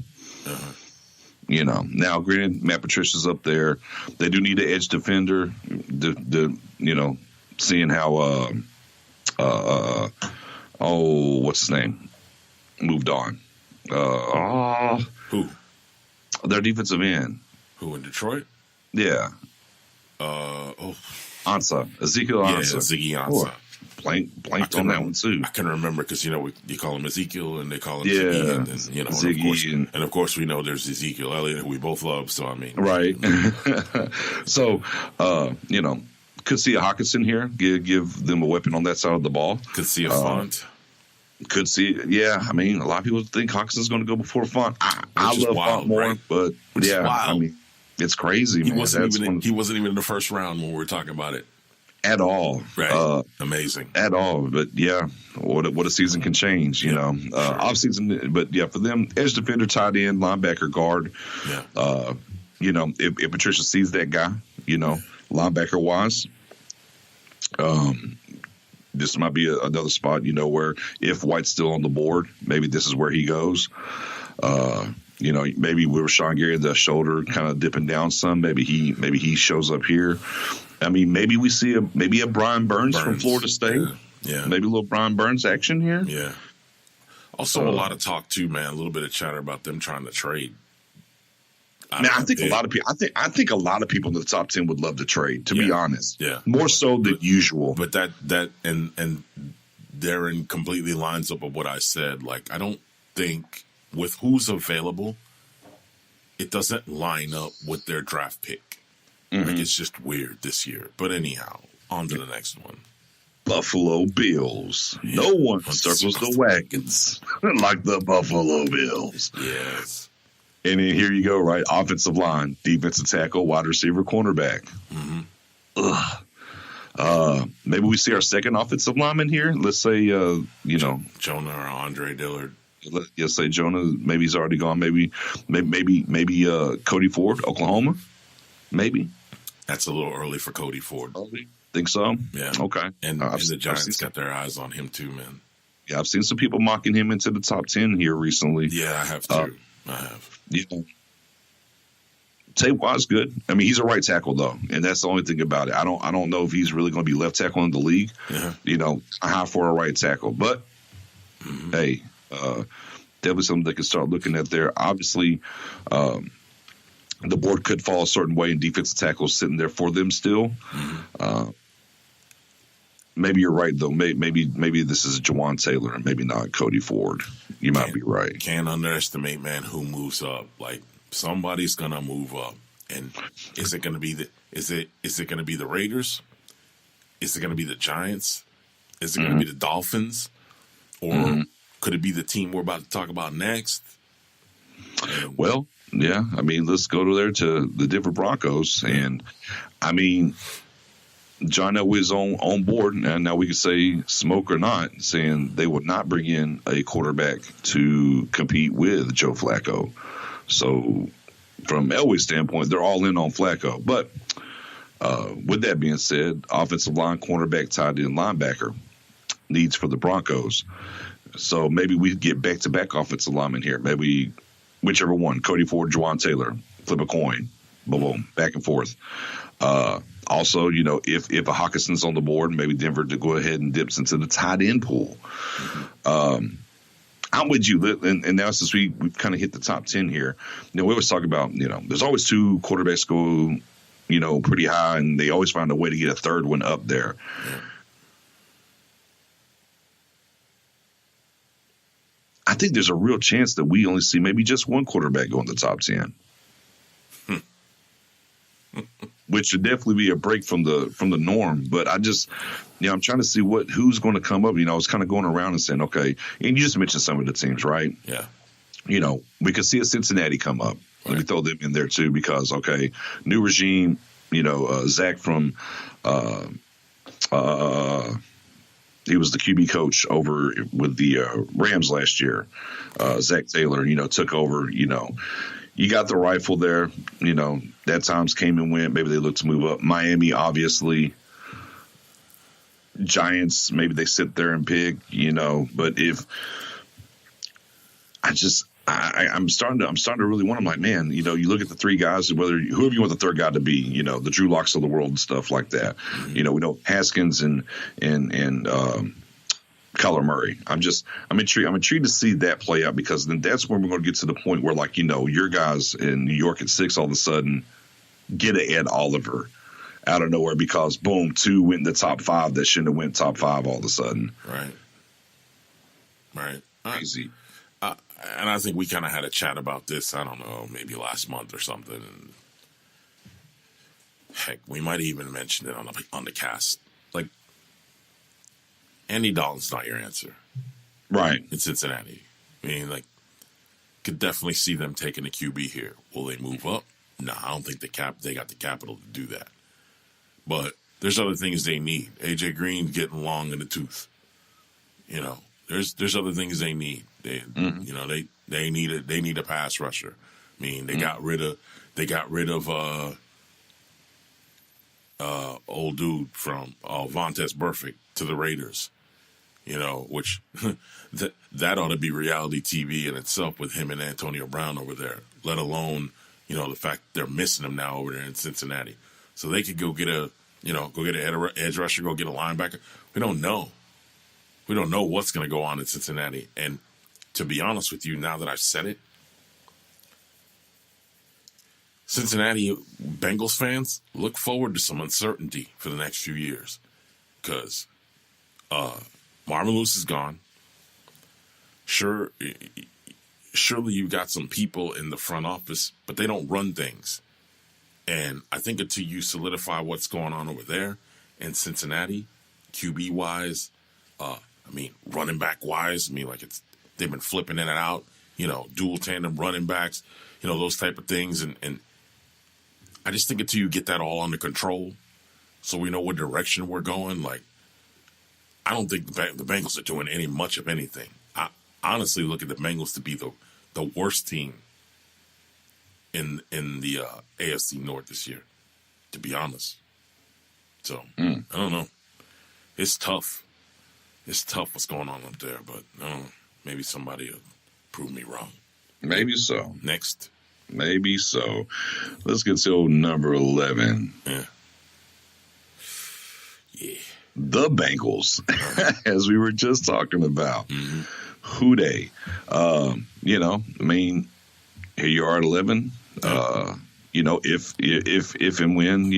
Now granted, Matt Patricia's up there. They do need an edge defender. Seeing how what's his name moved on. Who? Their defensive end. Who in Detroit? Yeah. Ansah. Ezekiel Ansah. Yeah, Ziggy Ansah. Blanked on that one too. I can remember because you call him Ezekiel and they call him Ziggy, and then Ziggy, and of course we know there's Ezekiel Elliott who we both love. So I mean, right. So could see a Hawkinson here. Give them a weapon on that side of the ball. Could see a Font. Could see, I mean, a lot of people think Hawkinson's going to go before Font. I love Font more, right? But I mean, it's crazy. He wasn't even in the first round when we were talking about it. At all. Right. Amazing. At all. But what a season can change, off season. But for them, edge defender, tight end, linebacker, guard. Yeah. If Patricia sees that guy, linebacker wise, this might be another spot, where if White's still on the board, maybe this is where he goes. Maybe with Rashawn Gary, the shoulder kind of dipping down some. Maybe he shows up here. I mean, maybe we see a Brian Burns from Florida State. Yeah. Maybe a little Brian Burns action here. Yeah. Also, a lot of talk too, man. A little bit of chatter about them trying to trade. I think a lot of people. I think a lot of people in the top 10 would love to trade. To be honest, more so than usual. But that and therein completely lines up with what I said. Like, I don't think with who's available, it doesn't line up with their draft pick. Like, it's just weird this year. But anyhow, on to the next one. Buffalo Bills. Yeah. No one circles the wagons like the Buffalo Bills. Yes. And then here you go, right? Offensive line, defensive tackle, wide receiver, cornerback. Maybe we see our second offensive lineman here. Let's say, Jonah or Andre Dillard. Let's say Jonah. Maybe he's already gone. Maybe Cody Ford, Oklahoma. Maybe. That's a little early for Cody Ford. Think so? Yeah. Okay. And the Giants got their eyes on him too, man. Yeah, I've seen some people mocking him into the top 10 here recently. Yeah, I have too. Tape-wise, good. I mean, he's a right tackle though, and that's the only thing about it. I don't know if he's really going to be left tackle in the league. High for a right tackle, but hey, definitely something they can start looking at there. Obviously, the board could fall a certain way, and defensive tackles sitting there for them still. Maybe you're right though. Maybe this is Jawan Taylor and maybe not Cody Ford. You might be right. Can't underestimate, man, who moves up. Like, somebody's gonna move up, and is it gonna be the Raiders? Is it gonna be the Giants? Is it gonna be the Dolphins? Or could it be the team we're about to talk about next? Well, yeah. I mean, let's go to the Denver Broncos, and I mean, John Elway's on board, and now we can say smoke or not, saying they would not bring in a quarterback to compete with Joe Flacco. So from Elway's standpoint, they're all in on Flacco. But with that being said, offensive line, cornerback, tight end, linebacker needs for the Broncos. So maybe we get back-to-back offensive linemen here. Maybe whichever one, Cody Ford, Jawan Taylor, flip a coin, boom, back and forth. Also, if a Hawkinson's on the board, maybe Denver to go ahead and dips into the tight end pool. I'm with you. And now since we've kind of hit the top 10 here, we always talk about, there's always two quarterbacks go, pretty high, and they always find a way to get a third one up there. think there's a real chance that we only see maybe just one quarterback go in the top 10. Which should definitely be a break from the norm. But I just, I'm trying to see who's going to come up. I was kind of going around and saying, okay, and you just mentioned some of the teams, right? Yeah. We could see a Cincinnati come up. Right. Let me throw them in there too because, okay, new regime, Zach from he was the QB coach over with the Rams last year. Zach Taylor, took over, You got the rifle there, that times came and went. Maybe they look to move up. Miami, obviously. Giants, maybe they sit there and pick, But if I'm starting to really want. I'm like, man, you look at the three guys, whoever you want the third guy to be, the Drew Locks of the world and stuff like that. Mm-hmm. We know Haskins and Kyler Murray. I'm intrigued. I'm intrigued to see that play out because then that's when we're going to get to the point where, your guys in New York at 6 all of a sudden get an Ed Oliver out of nowhere because boom, 2 went in the top 5 that shouldn't have went top 5 all of a sudden. Right. Crazy. And I think we kind of had a chat about this. I don't know, maybe last month or something. And heck, we might have even mentioned it on the cast. Like, Andy Dalton's not your answer. Right. In Cincinnati. I mean, could definitely see them taking a QB here. Will they move up? No, I don't think they got the capital to do that. But there's other things they need. AJ Green getting long in the tooth. There's other things they need. They need a pass rusher. I mean, they got rid of old dude from Vontaze Burfict to the Raiders. Which that ought to be reality TV in itself with him and Antonio Brown over there. Let alone the fact they're missing him now over there in Cincinnati. So they could go get an edge rusher, go get a linebacker. We don't know. We don't know what's going to go on in Cincinnati. And to be honest with you, now that I've said it, Cincinnati Bengals fans, look forward to some uncertainty for the next few years. Because Marvin Lewis is gone. Surely you've got some people in the front office, but they don't run things. And I think until you solidify what's going on over there in Cincinnati, QB-wise, running back-wise, they've been flipping in and out, dual tandem running backs, those type of things. And I just think until you get that all under control so we know what direction we're going, I don't think the Bengals are doing much of anything. I honestly look at the Bengals to be the worst team in the AFC North this year, to be honest. So, I don't know. It's tough. It's tough what's going on up there, but I don't know. Maybe somebody will prove me wrong. Maybe so. Next. Maybe so. Let's get to number 11. Yeah. The Bengals, as we were just talking about. Mm-hmm. Who they? Here you are at 11. If and when,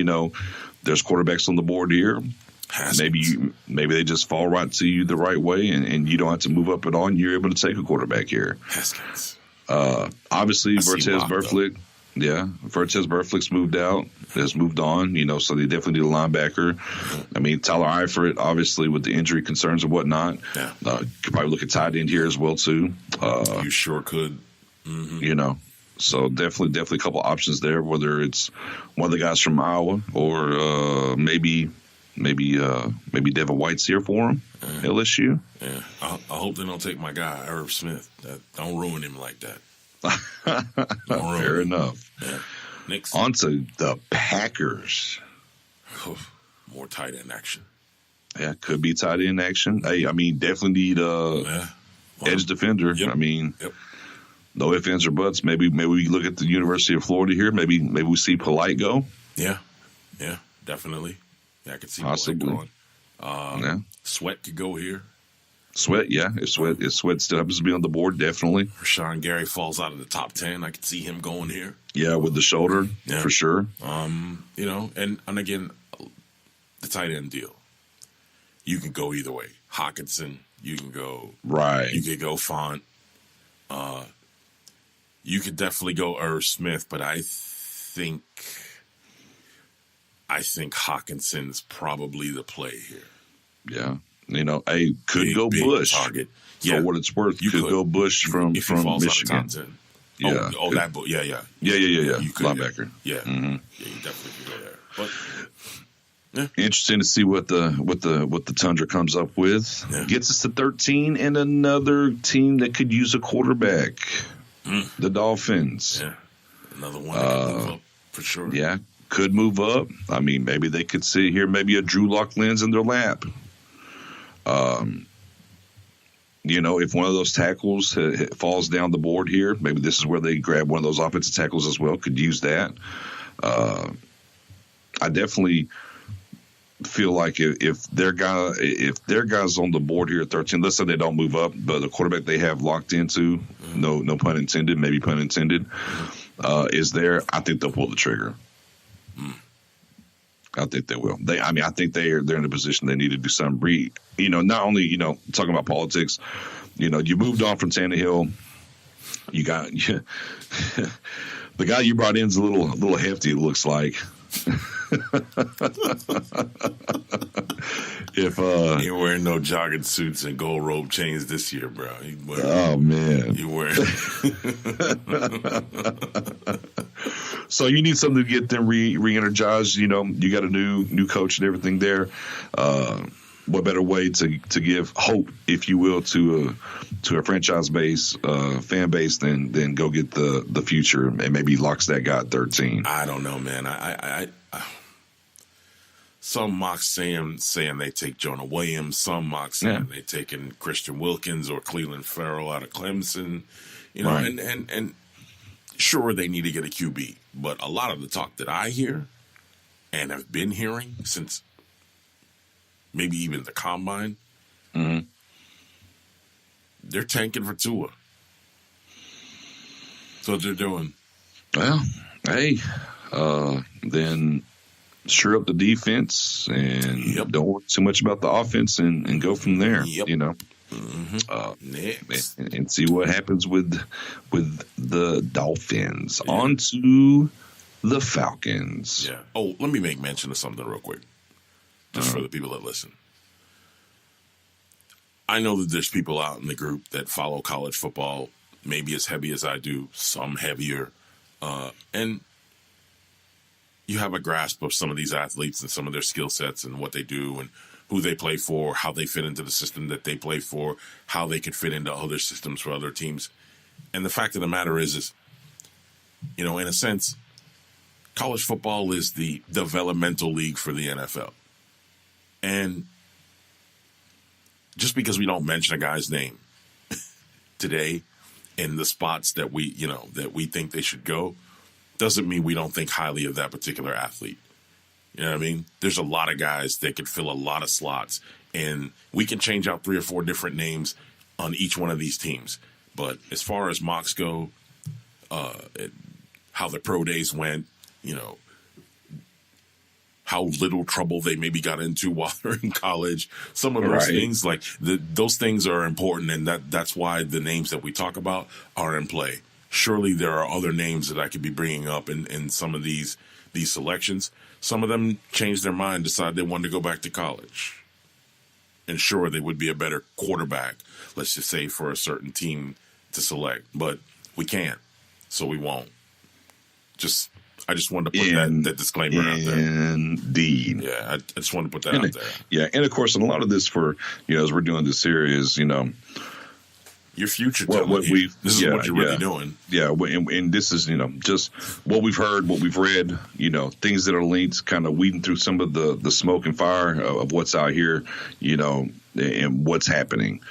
there's quarterbacks on the board here. Haskins. Maybe they just fall right to you the right way, and you don't have to move up at all, and you're able to take a quarterback here. Haskins. Obviously, Vertez Burfict. Yeah, Vertez Burfict's moved out. Has moved on, so they definitely need a linebacker. Mm-hmm. Tyler Eifert, obviously, with the injury concerns and whatnot. Yeah. Could probably look at tight end here as well, too. You sure could. Mm-hmm. So definitely a couple options there, whether it's one of the guys from Iowa or maybe Devin White's here for him, LSU. Yeah, I hope they don't take my guy, Irv Smith. Don't ruin him like that. Fair enough. Yeah. Nix. On to the Packers. More tight end action. Yeah, could be tight end action. Hey, definitely need edge defender. Yep. No ifs, ands, or buts. Maybe we look at the University of Florida here. Maybe we see Polite go. Yeah, definitely. Yeah, I could see possibly Polite going. Sweat could go here. Sweat, yeah. If Sweat still happens to be on the board, definitely. Rashawn Gary falls out of the top 10. I could see him going here. Yeah, with the shoulder, for sure. And again, the tight end deal. You can go either way. Hawkinson, you can go. Right. You could go Font. You could definitely go Irv Smith, but I think Hawkinson's probably the play here. Yeah. Could go big Bush. Target. For what it's worth, you could go Bush from Michigan. Yeah. That book. Yeah. You could, linebacker. Yeah. Mm-hmm. Yeah, you definitely could go there. But interesting to see what the Tundra comes up with. Yeah. Gets us to 13, and another team that could use a quarterback. The Dolphins. Yeah. Another one that could move up for sure. Yeah. Could move up. I mean, maybe they could sit here, maybe a Drew Lock lens in their lap. If one of those tackles falls down the board here, maybe this is where they grab one of those offensive tackles as well. Could use that. I definitely feel like if their guys on the board here at 13, let's say they don't move up, but the quarterback they have locked into, no pun intended, maybe pun intended, is there. I think they'll pull the trigger. I think they will. I think they're in a position they need to do something. Not only talking about politics. You moved on from Tannehill. You got the guy you brought in is a little hefty. It looks like. If he ain't wearing no jogging suits and gold rope chains this year, bro. Oh man, you wearing. So you need something to get them re-energized. You got a new coach and everything there. What better way to give hope, if you will, to a franchise base, fan base than go get the future and maybe locks that guy at 13. I don't know, man. I some mocks saying they take Jonah Williams. Some mocks saying they taking Christian Wilkins or Cleveland Farrell out of Clemson. Right. And sure, they need to get a QB, but a lot of the talk that I hear and have been hearing since maybe even the combine, they're tanking for Tua. That's what they're doing. Well, hey, then sure up the defense and don't worry too much about the offense and go from there. Yep. Next. And see what happens with the Dolphins. On to the Falcons. Yeah. Oh, let me make mention of something real quick, just for the people that listen. I know that there's people out in the group that follow college football, maybe as heavy as I do, some heavier, and you have a grasp of some of these athletes and some of their skill sets and what they do and who they play for, how they fit into the system that they play for, how they could fit into other systems for other teams. And the fact of the matter is, in a sense, college football is the developmental league for the NFL. And just because we don't mention a guy's name today in the spots that we think they should go, doesn't mean we don't think highly of that particular athlete. You know what I mean? There's a lot of guys that could fill a lot of slots, and we can change out 3 or 4 different names on each one of these teams. But as far as mocks go, how the pro days went, how little trouble they maybe got into while they're in college, some of those things, like those things are important, and that's why the names that we talk about are in play. Surely there are other names that I could be bringing up in some of these selections. Some of them changed their mind, decided they wanted to go back to college. And sure, they would be a better quarterback, let's just say, for a certain team to select. But we can't, so we won't. I just wanted to put that disclaimer out there. Indeed. Yeah, I just wanted to put that out there. Yeah, and of course, and a lot of this for, as we're doing this series, your future. This is what you're really doing. Yeah, and this is just what we've heard, what we've read. Things that are linked, kind of weeding through some of the smoke and fire of what's out here. And what's happening.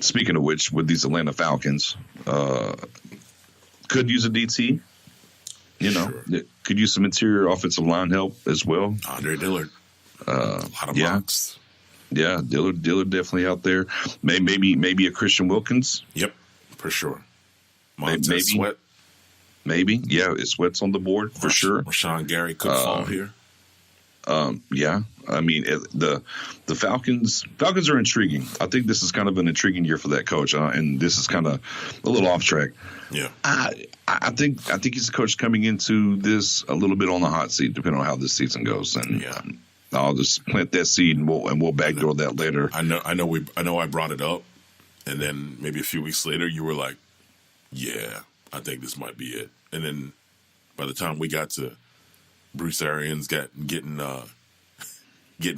Speaking of which, with these Atlanta Falcons, could use a DT. Sure. Could use some interior offensive line help as well. Andre Dillard. A lot of mocks. Yeah, Dillard definitely out there. Maybe a Christian Wilkins. Yep, for sure. Montez Sweat. Maybe. Yeah, Sweat's on the board for sure. Rashawn Gary could fall here. Yeah, I mean the Falcons are intriguing. I think this is kind of an intriguing year for that coach, and this is kind of a little off track. Yeah, I think he's a coach coming into this a little bit on the hot seat, depending on how this season goes. And I'll just plant that seed, and we'll backdoor that later. I know I brought it up, and then maybe a few weeks later, you were like, "Yeah, I think this might be it." And then by the time we got to Bruce Arians getting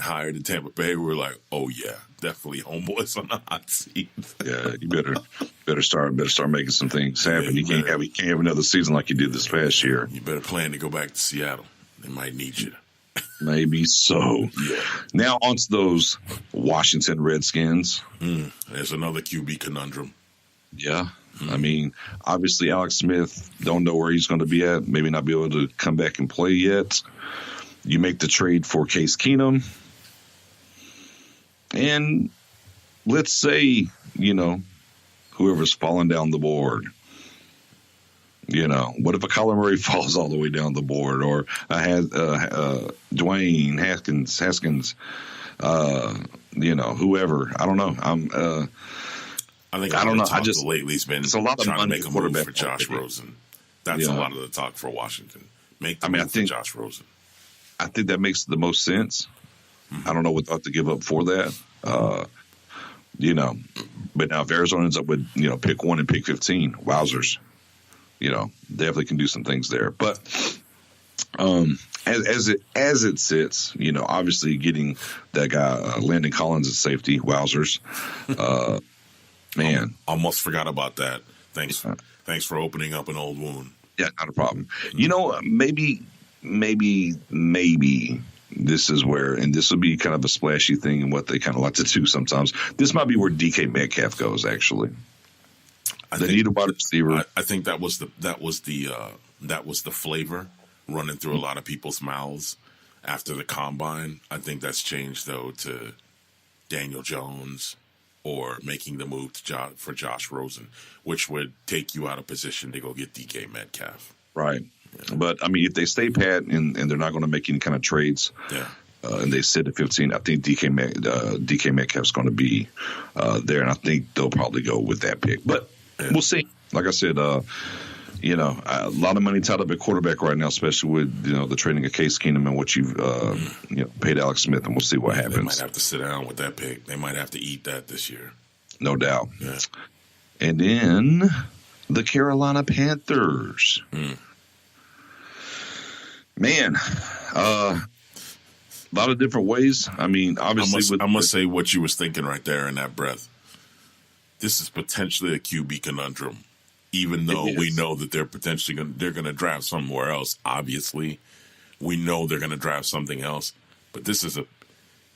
hired in Tampa Bay, we were like, "Oh yeah, definitely homeboys on the hot seat." Yeah, you better start making some things happen. You can't have another season like you did this past year. You better plan to go back to Seattle. They might need you. Maybe so. Yeah. Now on to those Washington Redskins. There's another QB conundrum. Yeah. I mean, obviously Alex Smith, don't know where he's going to be at. Maybe not be able to come back and play yet. You make the trade for Case Keenum. And let's say, whoever's falling down the board. What if a Kyler Murray falls all the way down the board, or Dwayne Haskins, whoever? I don't know. I don't know. I just lately has been it's a lot of trying to money make a move for Josh Rosen. That's a lot of the talk for Washington. Make the move for Josh Rosen. I think that makes the most sense. I don't know what thought to give up for that. But now if Arizona ends up with pick 1 and pick 15, wowzers. Definitely can do some things there. But as it sits, obviously getting that guy Landon Collins at safety, wowzers. Man, almost forgot about that. Thanks for opening up an old wound. Yeah, not a problem. Maybe this is where, and this will be kind of a splashy thing and what they kind of like to do sometimes. This might be where DK Metcalf goes. Actually, they need a wide receiver. I think that was the flavor running through a lot of people's mouths after the combine. I think that's changed though to Daniel Jones or making the move for Josh Rosen, which would take you out of position to go get DK Metcalf. Right. Yeah. But, I mean, if they stay pat and they're not going to make any kind of trades, and they sit at 15, I think DK Metcalf's going to be there, and I think they'll probably go with that pick. But we'll see. Like I said, a lot of money tied up at quarterback right now, especially with the trading of Case Keenum and what you've paid Alex Smith, and we'll see what happens. They might have to sit down with that pick. They might have to eat that this year. No doubt. Yeah. And then the Carolina Panthers. Man, a lot of different ways. I mean, obviously, I must say what you was thinking right there in that breath. This is potentially a QB conundrum. Even though we know that they're potentially they're going to draft somewhere else, obviously, we know they're going to draft something else. But this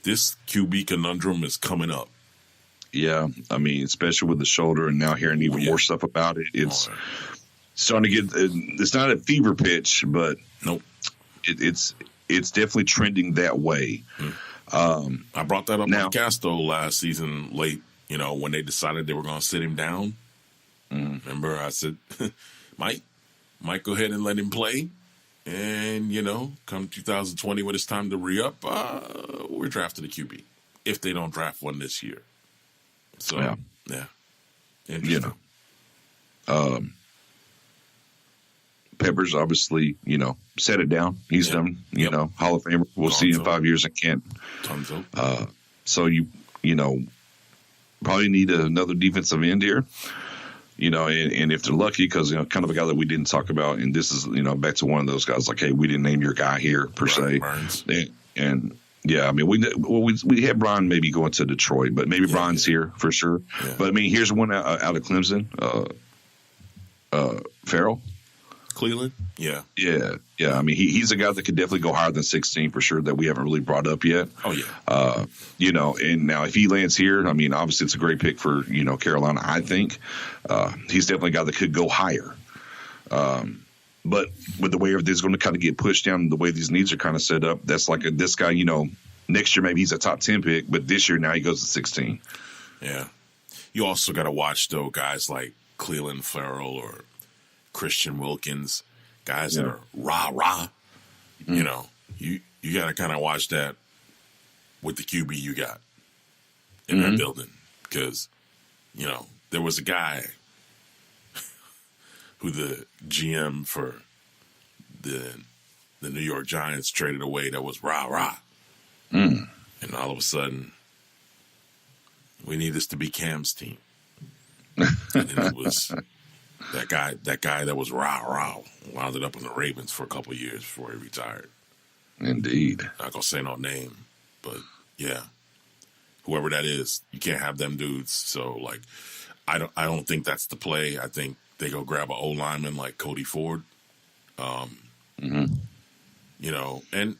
QB conundrum is coming up. Yeah, I mean, especially with the shoulder, and now hearing even more stuff about it, it's starting to get. It's not a fever pitch, but nope, it's definitely trending that way. I brought that up on Casto last season, late. When they decided they were going to sit him down. Remember, I said, Mike, go ahead and let him play. And, come 2020 when it's time to re-up, we're drafting a QB. If they don't draft one this year. So, yeah. Interesting. Peppers obviously, set it down. He's done, Hall of Famer. We'll see in 5 years in Kent. So you probably need another defensive end here. And if they're lucky, because, kind of a guy that we didn't talk about, and this is, back to one of those guys like, hey, we didn't name your guy here per se. And yeah, I mean, we had Brian maybe going to Detroit, but maybe Brian's here for sure. Yeah. But I mean, here's one out of Clemson, Farrell. Cleveland? Yeah. I mean, he's a guy that could definitely go higher than 16 for sure that we haven't really brought up yet. Oh, yeah. And now if he lands here, I mean, obviously it's a great pick for, Carolina, I think. He's definitely a guy that could go higher. But with the way everything's going to kind of get pushed down, the way these needs are kind of set up, that's like this guy, next year maybe he's a top 10 pick, but this year now he goes to 16. Yeah. You also got to watch, though, guys like Cleveland Farrell or Christian Wilkins, guys that are rah-rah. you got to kind of watch that with the QB you got in that building, because there was a guy who the GM for the New York Giants traded away that was rah-rah. And all of a sudden, we need this to be Cam's team. And then it was that guy that was rah-rah wound up in the Ravens for a couple of years before he retired. Indeed. Not going to say no name, but yeah. Whoever that is, you can't have them dudes. So, like, I don't think that's the play. I think they go grab an O-lineman like Cody Ford. And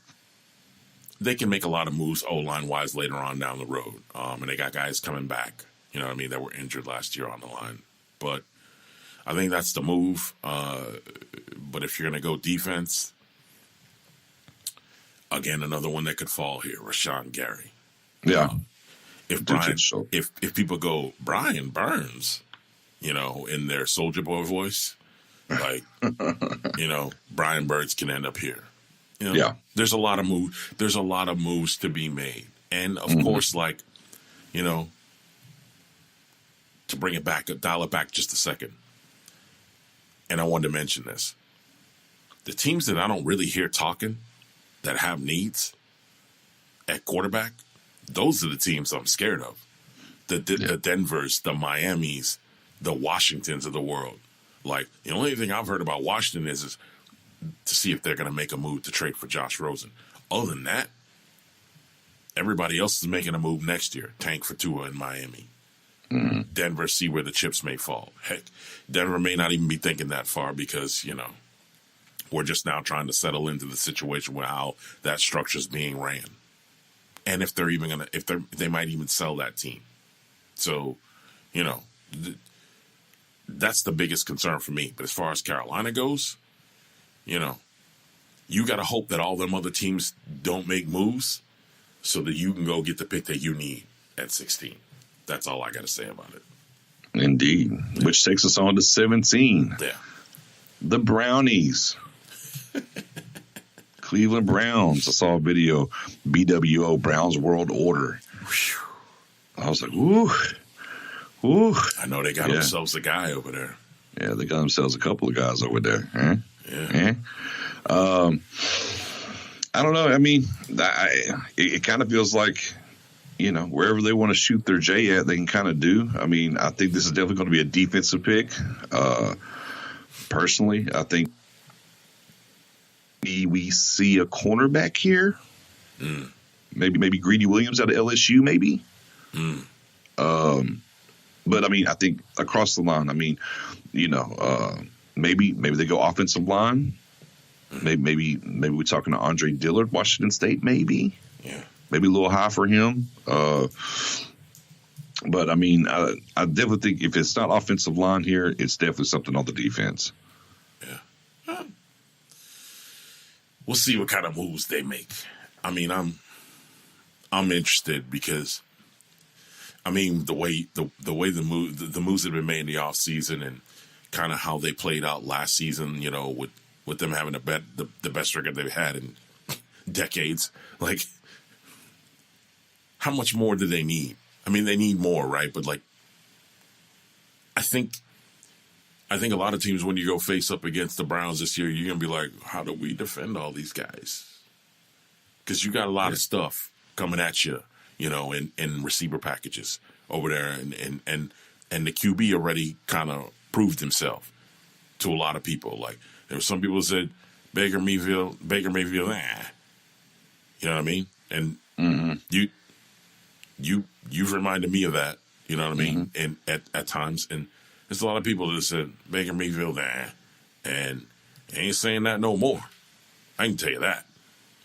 they can make a lot of moves O-line wise later on down the road. And they got guys coming back, that were injured last year on the line. But I think that's the move. But if you're going to go defense, again, another one that could fall here, Rashawn Gary. Yeah. If people go Brian Burns, in their Soldier Boy voice, like, Brian Burns can end up here. Yeah. There's a lot of moves to be made. And of course, like, to bring it back, dial it back just a second. And I wanted to mention this. The teams that I don't really hear talking that have needs at quarterback, those are the teams I'm scared of. The Denvers, the Miamis, the Washingtons of the world. Like, the only thing I've heard about Washington is to see if they're going to make a move to trade for Josh Rosen. Other than that, everybody else is making a move next year. Tank for Tua in Miami. Denver, see where the chips may fall. Heck, Denver may not even be thinking that far because, we're just now trying to settle into the situation where how that structure is being ran. And if they're even they might even sell that team. So, that's the biggest concern for me. But as far as Carolina goes, you got to hope that all them other teams don't make moves so that you can go get the pick that you need at 16. That's all I got to say about it. Indeed. Yeah. Which takes us on to 17. Yeah. The Brownies. Cleveland Browns. I saw a video, BWO, Browns World Order. I was like, ooh. I know they got themselves a guy over there. Yeah, they got themselves a couple of guys over there. Yeah. I don't know. I mean, it kind of feels like, wherever they want to shoot their J at, they can kind of do. I mean, I think this is definitely going to be a defensive pick. Personally, I think we see a cornerback here. Maybe Greedy Williams out of LSU, maybe. But I mean, I think across the line, I mean, maybe they go offensive line. Maybe we're talking to Andre Dillard, Washington State, maybe. Yeah. Maybe a little high for him. But I mean, I definitely think if it's not offensive line here, it's definitely something on the defense. Yeah. We'll see what kind of moves they make. I mean, I'm interested because, I mean, the way the moves that have been made in the offseason and kind of how they played out last season, with them having the best record they've had in decades. Like, how much more do they need? I mean, they need more, right? But like, I think a lot of teams, when you go face up against the Browns this year, you're gonna be like, how do we defend all these guys? Because you got a lot of stuff coming at you, in receiver packages over there, and the QB already kind of proved himself to a lot of people. Like, there were some people who said Baker Mayfield, You know what I mean? And you've reminded me of that. You know what I mean? And at times, and there's a lot of people that said Baker Mayfield, and ain't saying that no more. I can tell you that.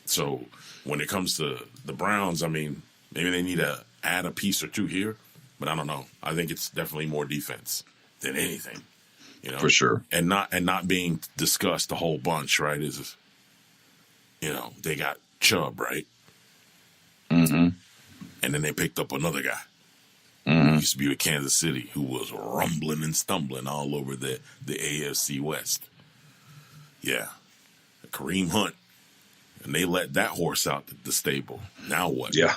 So when it comes to the Browns, I mean, maybe they need to add a piece or two here, but I don't know. I think it's definitely more defense than anything. For sure. And not being discussed a whole bunch, right? Is, they got Chubb, right? And then they picked up another guy. Who used to be with Kansas City, who was rumbling and stumbling all over the AFC West. Yeah. Kareem Hunt. and they let that horse out the stable. Now what? Yeah.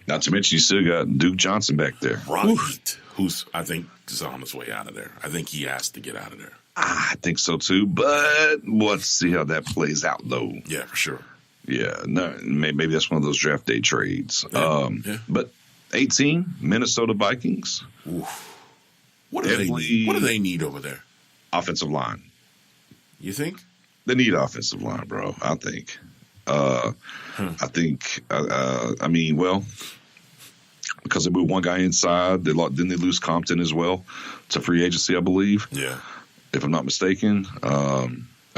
Not to mention you still got Duke Johnson back there. Right. Oof. Who's, I think, is on his way out of there. I think he has to get out of there. I think so too, but let's see how that plays out, though. Yeah, for sure. Yeah, no, maybe that's one of those draft day trades. Yeah. But 18, Minnesota Vikings. Oof. What do they need over there? Offensive line. You think? They need offensive line, bro. I think. I think. I mean, well, because they moved one guy inside, didn't they lose Compton as well to free agency, I believe. Yeah. If I'm not mistaken. I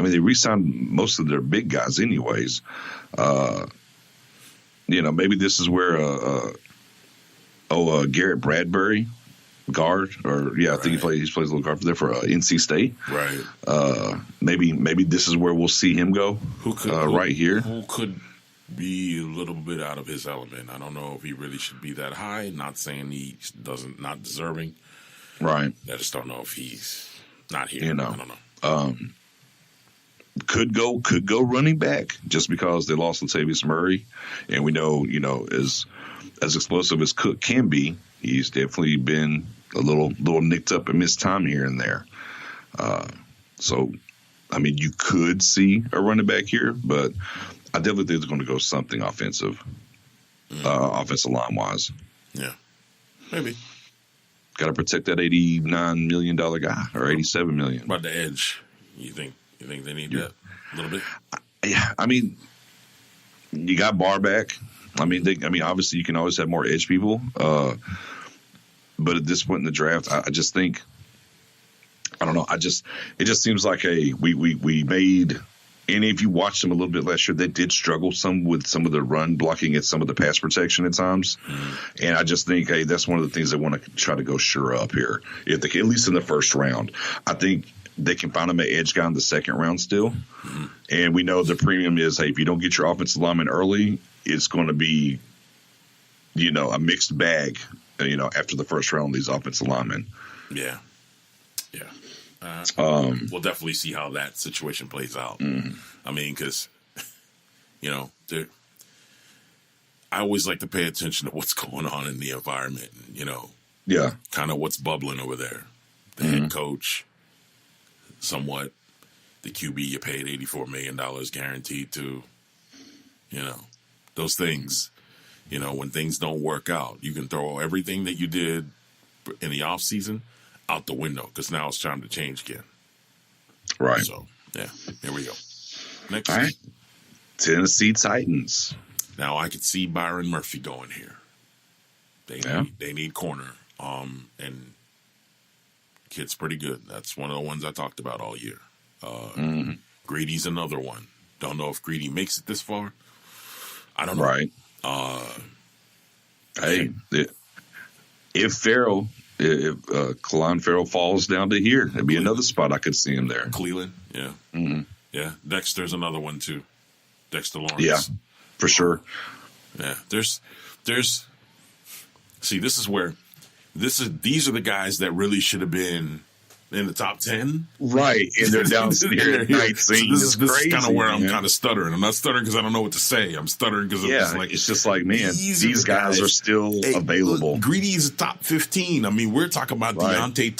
mean, they re-signed most of their big guys anyways. Maybe this is where Garrett Bradbury, guard, or I think he plays a little guard for there for NC State. Right. Maybe this is where we'll see him go. Right here. Who could be a little bit out of his element? I don't know if he really should be that high. Not saying he not deserving. Right. I just don't know if he's not here. I don't know. Could go running back just because they lost Latavius Murray, and we know as explosive as Cook can be, he's definitely been a little nicked up and missed time here and there. So, I mean, you could see a running back here, but I definitely think they're going to go something offensive, offensive line wise. Yeah, maybe. Got to protect that $89 million guy or $87 million. About the edge, you think they need that a little bit? Yeah, I mean, you got Barr back. I mean, obviously you can always have more edge people, but at this point in the draft, I just think, I don't know. It just seems like we made. And if you watched them a little bit last year, they did struggle some with some of the run blocking and some of the pass protection at times. Mm-hmm. And I just think, hey, that's one of the things they want to try to go sure up here, at least in the first round. I think they can find them an edge guy in the second round still. Mm-hmm. And we know the premium is, hey, if you don't get your offensive lineman early, it's going to be, a mixed bag, after the first round, these offensive linemen. Yeah. Yeah. We'll definitely see how that situation plays out. Mm-hmm. I mean, because, I always like to pay attention to what's going on in the environment, and, kind of what's bubbling over there. The head coach, somewhat, the QB you paid $84 million guaranteed to, those things. When things don't work out, you can throw everything that you did in the off season out the window because now it's time to change again. Right. So, yeah, here we go. Next. All right. Tennessee Titans. Now, I could see Byron Murphy going here. They need corner. And kid's pretty good. That's one of the ones I talked about all year. Greedy's another one. Don't know if Greedy makes it this far. I don't know. Right. If Kalon Farrell falls down to here, it'd be another spot I could see him there. Cleveland, yeah. Mm-hmm. Yeah. Dexter's another one, too. Dexter Lawrence. Yeah, for sure. Yeah. See, this is where, these are the guys that really should have been in the top 10. Right. And they're down here at 19. So this is kind of where I'm kind of stuttering. I'm not stuttering because I don't know what to say. I'm stuttering because I'm just like, it's just like, man, these guys are still available. Greedy's top 15. I mean, we're talking about Deontay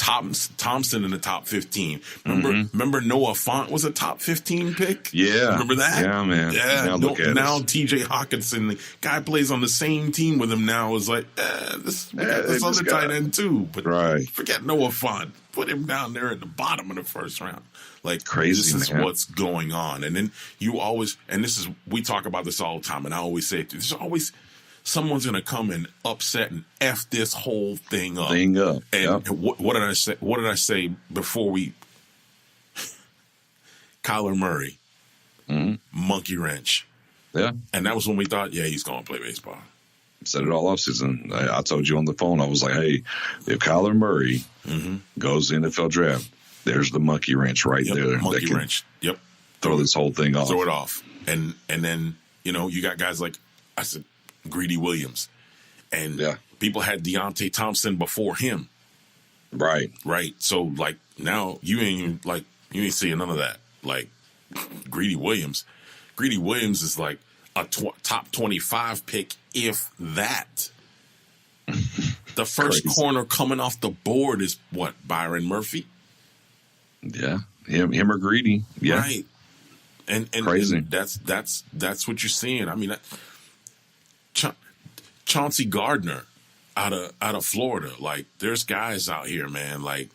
Thompson in the top 15. Remember Noah Fant was a top 15 pick? Yeah. Remember that? Yeah, man. Yeah. Now TJ Hawkinson, the guy plays on the same team with him now, is like, we got this other tight end too. But forget Noah Fant. Put him down there at the bottom of the first round. Like, crazy. This is what's going on. And then you always, and we talk about this all the time, and I always say, there's always someone's going to come and upset and F this whole thing up. And what did I say? What did I say before we, Kyler Murray, monkey wrench. Yeah. And that was when we thought, he's going to play baseball. Said it all off season. I told you on the phone, I was like, hey, if Kyler Murray goes to the NFL draft, there's the monkey wrench right there. Monkey wrench. Yep. Throw this whole thing off. Throw it off. And then, you got guys like, I said, Greedy Williams. And people had Deontay Thompson before him. Right. Right. So, like, now you ain't seeing none of that. Like, Greedy Williams Greedy Williams is like a top 25 pick, if that. The first corner coming off the board is what, Byron Murphy? Yeah, him or Greedy. Yeah, right. And crazy. And that's what you're seeing. I mean, Chauncey Gardner out of Florida. Like, there's guys out here, man. Like,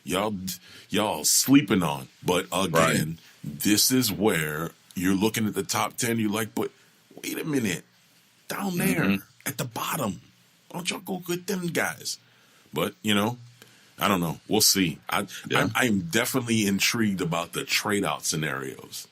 y'all sleeping on. But again, this is where you're looking at the top 10. You're like, but wait a minute, down there at the bottom, why don't y'all go get them guys? But I don't know. We'll see. I'm definitely intrigued about the trade out scenarios.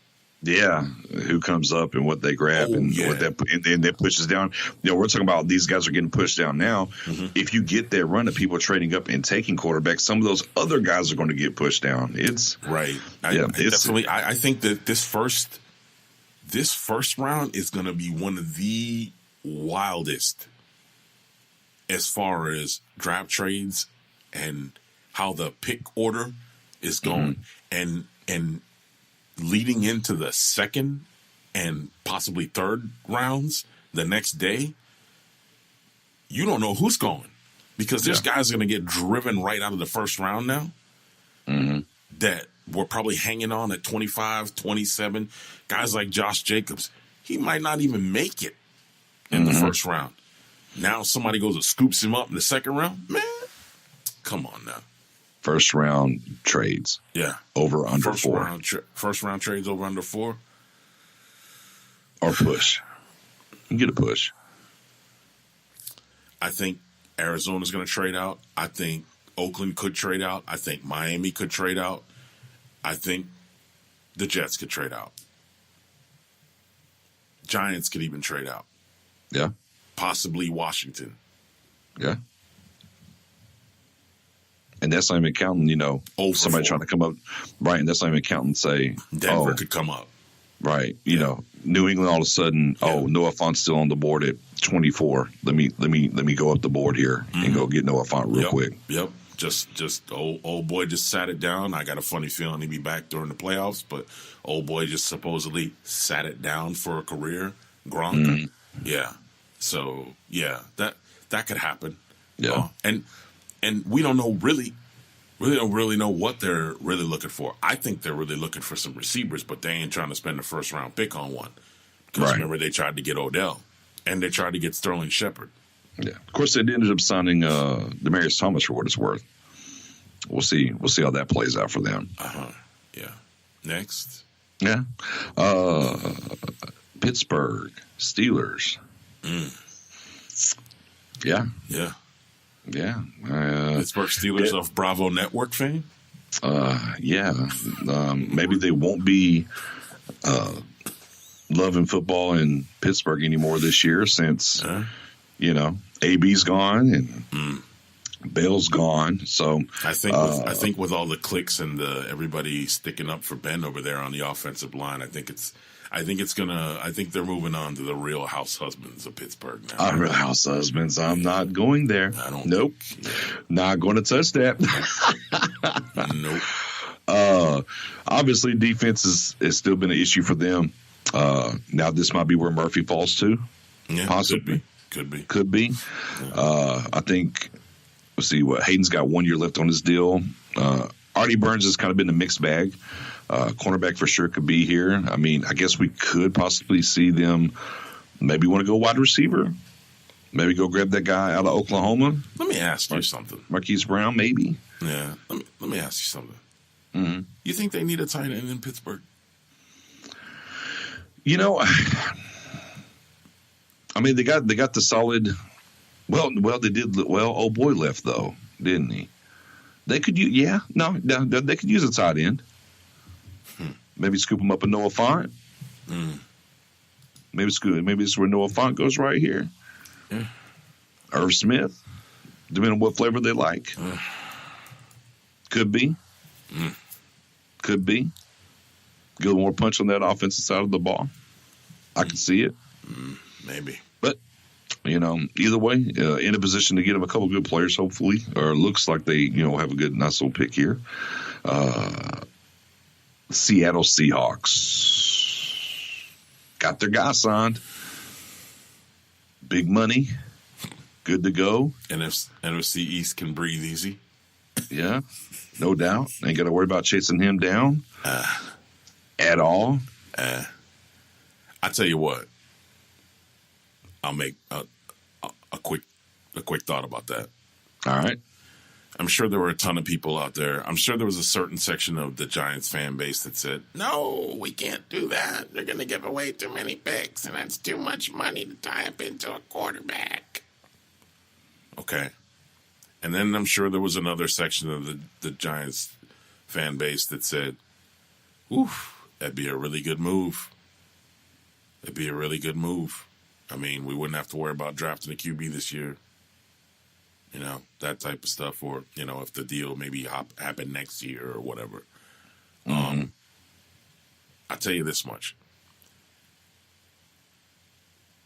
Yeah, who comes up and what they grab what that pushes down. We're talking about these guys are getting pushed down now. If you get that run of people trading up and taking quarterbacks, some of those other guys are going to get pushed down. It's right. I think that this first round is going to be one of the wildest as far as draft trades and how the pick order is going, and leading into the second and possibly third rounds the next day, you don't know who's going, because there's guys going to get driven right out of the first round now that we're probably hanging on at 25, 27. Guys like Josh Jacobs, he might not even make it in the first round. Now somebody goes and scoops him up in the second round. Man, come on now. First round trades. Yeah. Over under 4. First round trades over under 4. Or push. You get a push. I think Arizona's going to trade out. I think Oakland could trade out. I think Miami could trade out. I think the Jets could trade out. Giants could even trade out. Yeah. Possibly Washington. Yeah. And that's not even counting, somebody trying to come up. Right. And that's not even counting, say, Denver could come up. Right. New England all of a sudden, Noah Fant's still on the board at 24. Let me go up the board here and go get Noah Fant real quick. Yep. Just old boy just sat it down. I got a funny feeling he'd be back during the playoffs, but old boy just supposedly sat it down for a career. Gronk. Yeah. So that could happen. Yeah. And we don't know really don't really know what they're really looking for. I think they're really looking for some receivers, but they ain't trying to spend a first round pick on one. Because remember, they tried to get Odell and they tried to get Sterling Shepard. Yeah. Of course, they ended up signing Demaryius Thomas for what it's worth. We'll see how that plays out for them. Yeah. Next. Yeah. Pittsburgh Steelers. Yeah. Yeah. Yeah. Pittsburgh Steelers of Bravo Network fame? Yeah. Maybe they won't be loving football in Pittsburgh anymore this year since, AB's gone and Bell's gone. So I think with all the clicks and everybody sticking up for Ben over there on the offensive line, I think they're moving on to the Real House Husbands of Pittsburgh now. Real House Husbands. I'm not going there. I don't. Nope. Not going to touch that. Nope. Obviously, defense has still been an issue for them. Now this might be where Murphy falls to. Yeah, possibly. Could be. Yeah. I think. Let's see what Hayden's got 1 year left on his deal. Artie Burns has kind of been a mixed bag. Cornerback for sure could be here. I mean, I guess we could possibly see them maybe want to go wide receiver. Maybe go grab that guy out of Oklahoma. Let me ask you something. Marquise Brown, maybe. Yeah. Let me ask you something. You think they need a tight end in Pittsburgh? I mean, they got the solid. Well, they did. Well, old boy left though, didn't he? They could use. Yeah, no, they could use a tight end. Maybe scoop him up a Noah Fant. Maybe it's where Noah Fant goes right here. Yeah. Irv Smith, depending on what flavor they like. Could be. Could be. Get a little more punch on that offensive side of the ball. I can see it. Maybe. But, either way, in a position to get them a couple good players, hopefully, or looks like they, have a good, nice little pick here. Seattle Seahawks. got their guy signed. Big money. Good to go. NFC East can breathe easy. Yeah, no doubt. Ain't got to worry about chasing him down at all. I tell you what. I'll make a quick thought about that. All right. I'm sure there were a ton of people out there. I'm sure there was a certain section of the Giants fan base that said, no, we can't do that. They're going to give away too many picks, and that's too much money to tie up into a quarterback. Okay. And then I'm sure there was another section of the Giants fan base that said, oof, that'd be a really good move. It'd be a really good move. I mean, we wouldn't have to worry about drafting a QB this year. You know, that type of stuff. Or, you know, if the deal maybe happen next year or whatever. I'll tell you this much.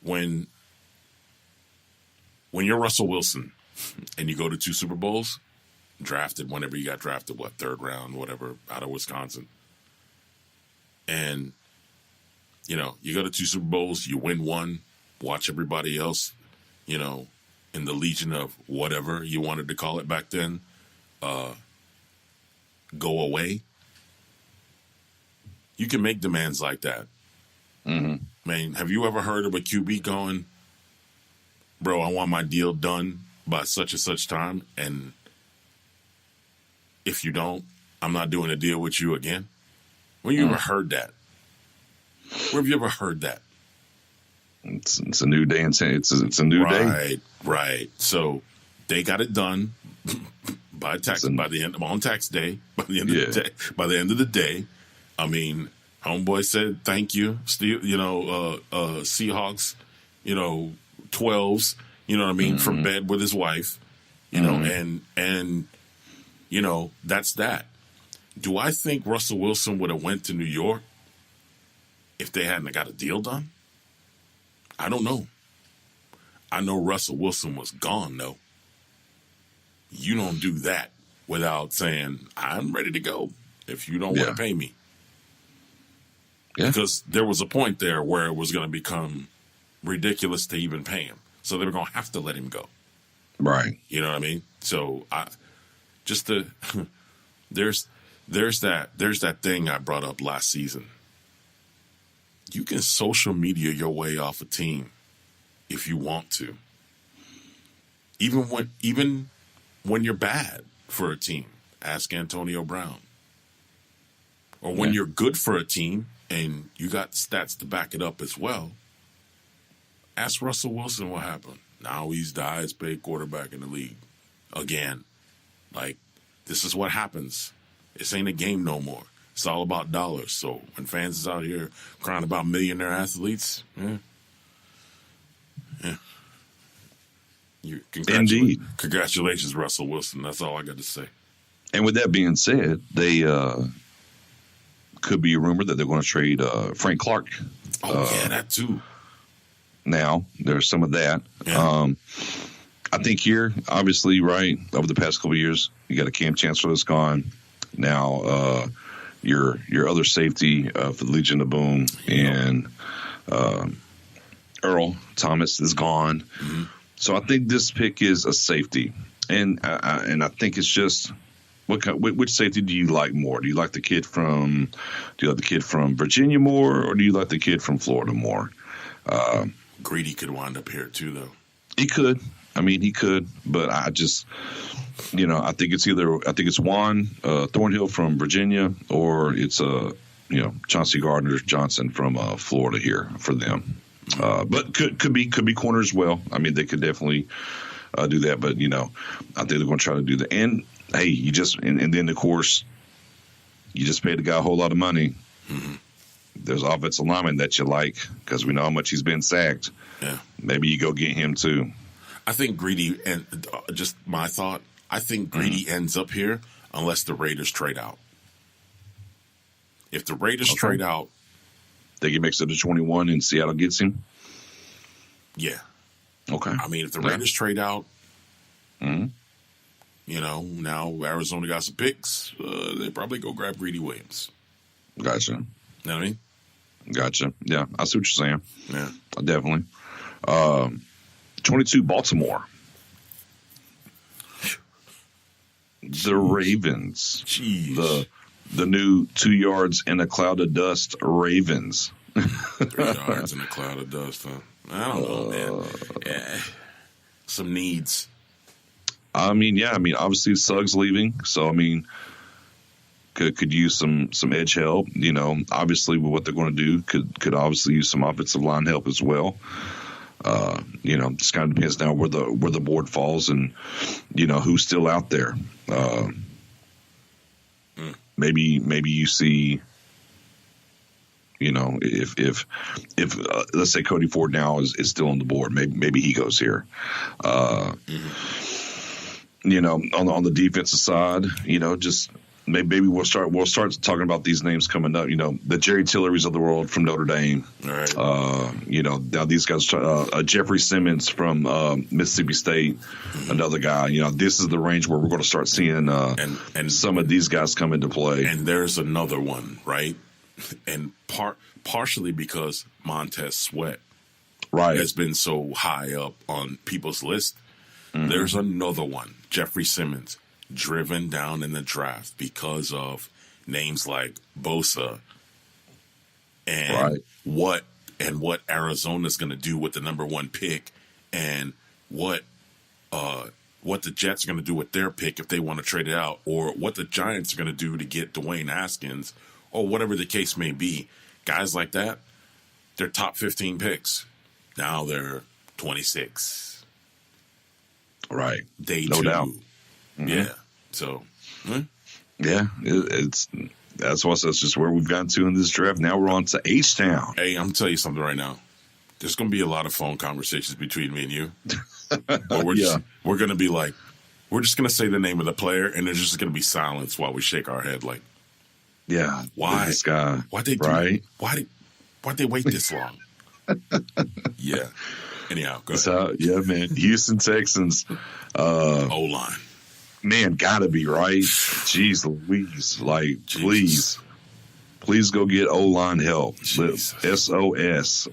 When you're Russell Wilson and you go to 2 Super Bowls, drafted whenever you got drafted, third round, whatever, out of Wisconsin. And, you know, you go to 2 Super Bowls, you win one, watch everybody else, you know, in the legion of whatever you wanted to call it back then, go away. You can make demands like that. I mean, have you ever heard of a QB going, bro, I want my deal done by such and such time, and if you don't, I'm not doing a deal with you again? When have you ever heard that? Where have you ever heard that? It's a new day and it's a new day. Right. So they got it done by tax by the end on tax day. By the end of the day, I mean, homeboy said thank you. Still, you know, Seahawks, you know, 12s. You know what I mean? From bed with his wife. You know, and you know, that's that. Do I think Russell Wilson would have went to New York if they hadn't got a deal done? I don't know. I know Russell Wilson was gone, though. You don't do that without saying, I'm ready to go if you don't want to pay me. Yeah. Because there was a point there where it was going to become ridiculous to even pay him. So they were going to have to let him go. Right. You know what I mean? So there's that thing I brought up last season. You can social media your way off a team if you want to. Even when you're bad for a team, ask Antonio Brown. Or when you're good for a team and you got stats to back it up as well, ask Russell Wilson what happened. Now he's the highest paid quarterback in the league. Again. Like, this is what happens. This ain't a game no more. It's all about dollars. So when fans is out here crying about millionaire athletes, Indeed. Congratulations, Russell Wilson. That's all I got to say. And with that being said, they could be a rumor that they're going to trade Frank Clark. That too. Now, there's some of that. Yeah. I think here, obviously, right, over the past couple of years, you got a Cam Chancellor that's gone. Now, your other safety for the Legion of Boom and Earl Thomas is gone. Mm-hmm. So I think this pick is a safety, and I think it's just which safety do you like more? Do you like the kid from Virginia more, or do you like the kid from Florida more? Greedy could wind up here too, though. He could. I mean, he could, but I just, I think it's Juan Thornhill from Virginia, or it's Chauncey Gardner-Johnson from Florida here for them. But could be corner as well. I mean, they could definitely do that, but I think they're going to try to do that. And hey, and then of course, you just paid the guy a whole lot of money. Mm-hmm. There's offensive lineman that you like because we know how much he's been sacked. Yeah, maybe you go get him too. I think Greedy, and just my thought, I think Greedy ends up here unless the Raiders trade out. If the Raiders trade out, they can mix it to 21 and Seattle gets him? Yeah. Okay. I mean, if the Raiders trade out, now Arizona got some picks, they probably go grab Greedy Williams. Gotcha. You know what I mean? Gotcha. Yeah, I see what you're saying. Yeah. Definitely. 22 Baltimore. The Ravens. Jeez. The new 2 yards in a cloud of dust Ravens. 3 yards in a cloud of dust, huh? I don't know, man. Yeah. Some needs. I mean, obviously Suggs leaving, so I mean, could use some edge help. You know, obviously with what they're going to do, could obviously use some offensive line help as well. You know, just kind of depends now where the board falls and you know who's still out there. Maybe you see. You know, if let's say Cody Ford now is still on the board, maybe he goes here. You know, on the defensive side, you know, just maybe we'll start talking about these names coming up. You know, the Jerry Tillerys of the world from Notre Dame. All right. You know, now these guys, Jeffrey Simmons from Mississippi State, another guy. You know, this is the range where we're going to start seeing and some of these guys come into play. And there's another one, right? And partially because Montez Sweat has been so high up on people's list. Mm-hmm. There's another one, Jeffrey Simmons, driven down in the draft because of names like Bosa and what Arizona's going to do with the number 1 pick and what the Jets are going to do with their pick if they want to trade it out, or what the Giants are going to do to get Dwayne Haskins, or whatever the case may be. Guys like that, they're top 15 picks. Now they're 26. Right. Day no 2. doubt. Mm-hmm. Yeah. So, yeah, that's just where we've gotten to in this draft. Now we're on to H-Town. Hey, I'm going to tell you something right now. There's going to be a lot of phone conversations between me and you. Or we're going to be like, we're just going to say the name of the player, and there's just going to be silence while we shake our head like, yeah, why this guy? Why'd they do? Right? Why'd they wait this long? Yeah. Anyhow, go ahead. So yeah, man, Houston Texans. O-line. Man, gotta be right. Jeez Louise, like please go get O-line help. SOS.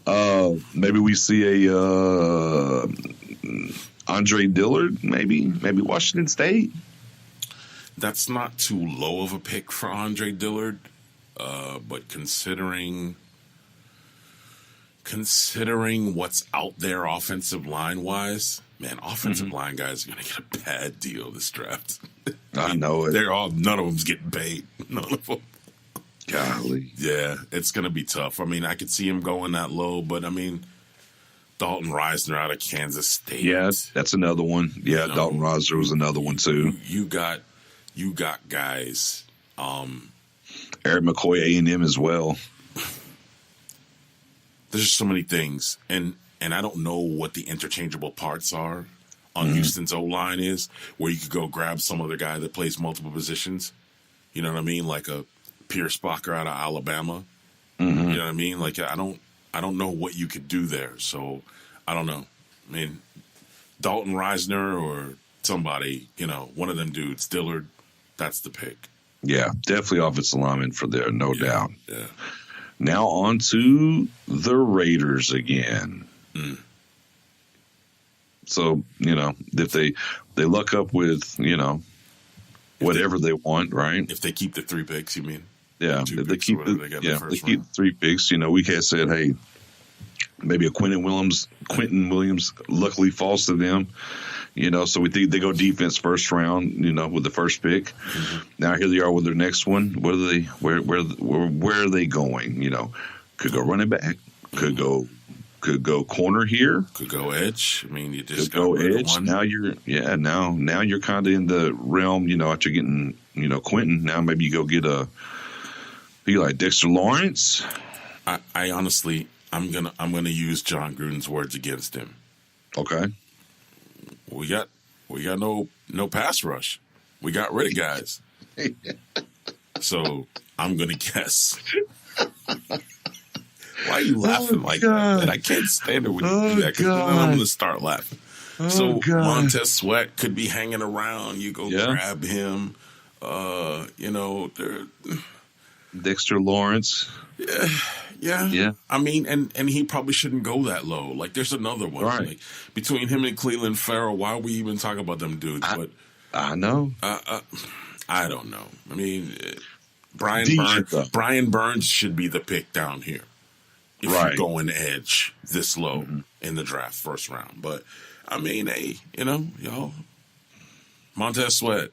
Yeah. Maybe we see a Andre Dillard. Maybe Washington State. That's not too low of a pick for Andre Dillard, but considering what's out there offensive line wise, man, offensive line guys are gonna get a bad deal this draft. I know it. None of them's getting paid. None of them. Golly. Yeah, it's gonna be tough. I mean, I could see him going that low, but I mean, Dalton Reisner out of Kansas State. Yeah, that's another one. Yeah, Dalton Reisner was another one too. You got guys. Eric McCoy, A&M as well. There's just so many things, and I don't know what the interchangeable parts are on Houston's O-line is, where you could go grab some other guy that plays multiple positions. You know what I mean? Like a Pierce Bacher out of Alabama. Mm-hmm. You know what I mean? Like I don't know what you could do there. So I don't know. I mean, Dalton Reisner or somebody, you know, one of them dudes, Dillard, that's the pick. Yeah, definitely offensive lineman for there, no doubt. Yeah. Now on to the Raiders again. So, you know, if they luck up with, you know, whatever they want, right? If they keep the 3 picks, you mean? Yeah, if they keep the 3 picks, you know, we have said, hey, maybe a Quentin Williams luckily falls to them. You know, so we think they go defense first round, you know, with the first pick. Mm-hmm. Now here they are with their next one. What are they? Where are they going? You know, could go running back, could go corner here, could go edge. I mean, you just could go edge. Now you're kind of in the realm. You know, after getting Quentin, now maybe you go get be like Dexter Lawrence. I honestly, I'm gonna use John Gruden's words against him. Okay. We got no pass rush. We got rid of guys. So I'm gonna guess. Why are you laughing like that? And I can't stand it when you do that, because then I'm gonna start laughing. Montez Sweat could be hanging around. You go grab him. You know, Dexter Lawrence. Yeah. I mean, and he probably shouldn't go that low. Like, there's another one. Right. Like, between him and Cleveland Farrell, why are we even talking about them dudes? I know. I don't know. I mean, Brian Burns should be the pick down here if you're going edge this low in the draft, first round. But, I mean, hey, y'all, Montez Sweat.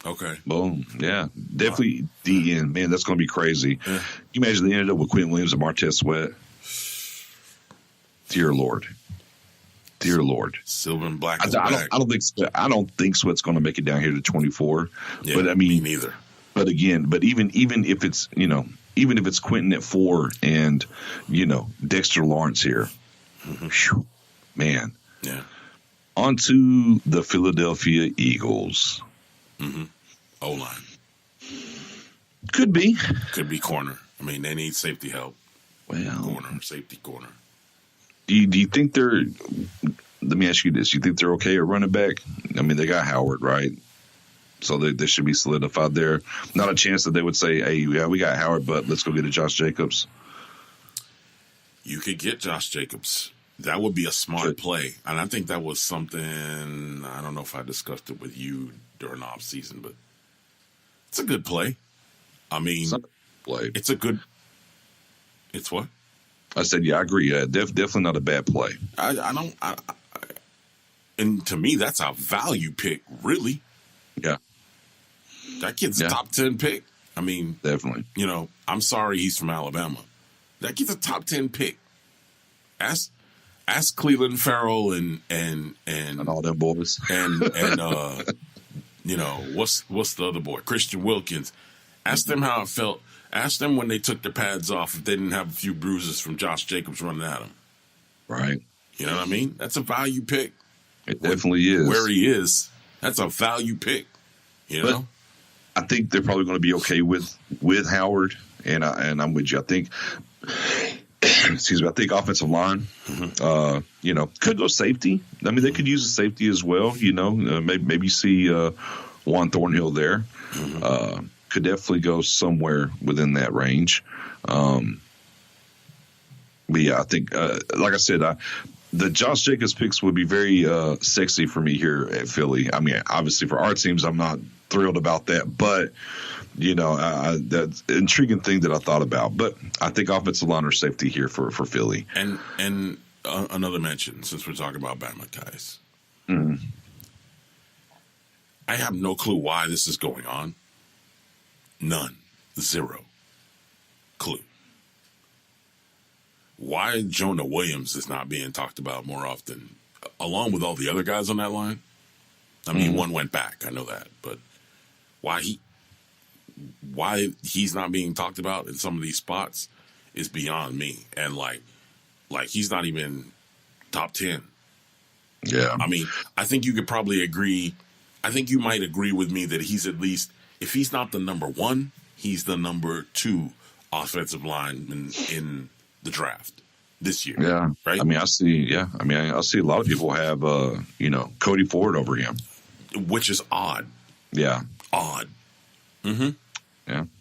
Okay. Boom. Yeah. Definitely DN. Man, that's going to be crazy. Yeah. You imagine they ended up with Quentin Williams and Martez Sweat. Dear Lord. Sylvan Black. I don't think Sweat's going to make it down here to 24. Yeah, but I mean, me neither. But again, even if it's even if it's Quentin at 4 and Dexter Lawrence here, whew, man. Yeah. On to the Philadelphia Eagles. O-line. Could be corner. I mean, they need safety help. Well, Safety corner. Do you think they're? Let me ask you this: you think they're okay at running back? I mean, they got Howard, right? So they should be solidified there. Not a chance that they would say, "Hey, yeah, we got Howard, but let's go get a Josh Jacobs." You could get Josh Jacobs. That would be a smart play, and I think that was something. I don't know if I discussed it with you during off season, but it's a good play. I mean, it's a good. It's what? I said, yeah, I agree. Definitely not a bad play. And to me, that's a value pick, really. Yeah. That kid's a top 10 pick. I mean, definitely. I'm sorry he's from Alabama. That kid's a top 10 pick. Ask Cleveland Farrell and all them boys. And what's the other boy? Christian Wilkins. Ask them how it felt. Ask them when they took their pads off if they didn't have a few bruises from Josh Jacobs running at them. Right. You know what I mean? That's a value pick. It definitely is. Where he is, that's a value pick. But I think they're probably going to be okay with Howard, and I'm with you. I think, excuse me, I think offensive line, could go safety. I mean, they could use a safety as well. Maybe you see Juan Thornhill there. Could definitely go somewhere within that range. But yeah, I think, like I said, the Josh Jacobs picks would be very sexy for me here at Philly. I mean, obviously for our teams, I'm not thrilled about that, but that's an intriguing thing that I thought about. But I think offensive line or safety here for Philly. And another mention, since we're talking about Bama guys, I have no clue why this is going on. None. Zero clue. Why Jonah Williams is not being talked about more often, along with all the other guys on that line. I mean, one went back, I know that, but why he's not being talked about in some of these spots is beyond me. And like he's not even top 10. Yeah. I mean, I think you could probably agree. I think you might agree with me that he's at least, if he's not the number 1, he's the number 2 offensive lineman in the draft this year. Yeah. Right. I mean, I see a lot of people have, Cody Ford over him, which is odd. Yeah. Odd. Yeah.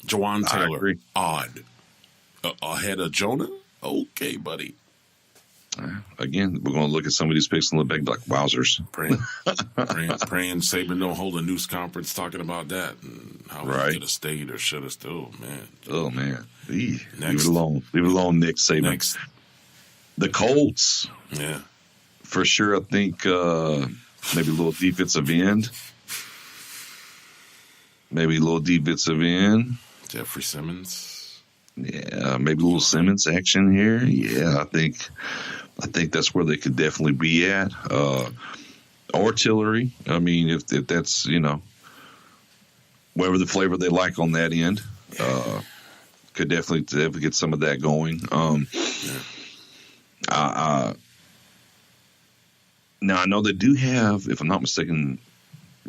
Jawan Taylor. Odd. Ahead of Jonah? Okay, buddy. Again, we're going to look at some of these picks and look back like wowzers. Praying Saban don't hold a news conference talking about that and how he could have stayed or should have still, man. Oh, man. Leave it alone. Leave it alone, Nick Saban. Next. The Colts. Yeah. For sure, I think maybe a little defensive end. Jeffrey Simmons. Yeah, maybe a little Simmons action here. Yeah, I think that's where they could definitely be at. Artillery. I mean, if that's, whatever the flavor they like on that end, could definitely get some of that going. Now, I know they do have, if I'm not mistaken,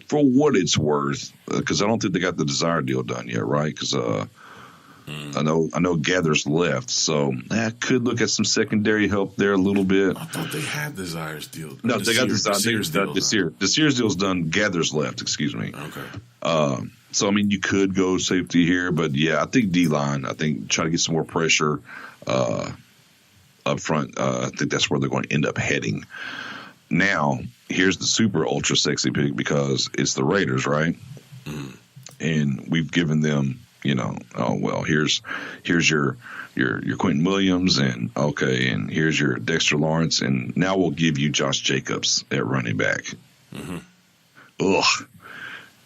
for what it's worth, because I don't think they got the Desire deal done yet, right? Because I know Gather's left, so I could look at some secondary help there a little bit. I thought they had Desire's deal. No, they got the Sears deal. The Sears deal's done. Gather's left. Excuse me. Okay. So, I mean, you could go safety here, but yeah, I think D-line. I think try to get some more pressure up front. I think that's where they're going to end up heading. Now, here's the super ultra sexy pick because it's the Raiders, right? And we've given them, here's your Quentin Williams, and okay, and here's your Dexter Lawrence, and now we'll give you Josh Jacobs at running back.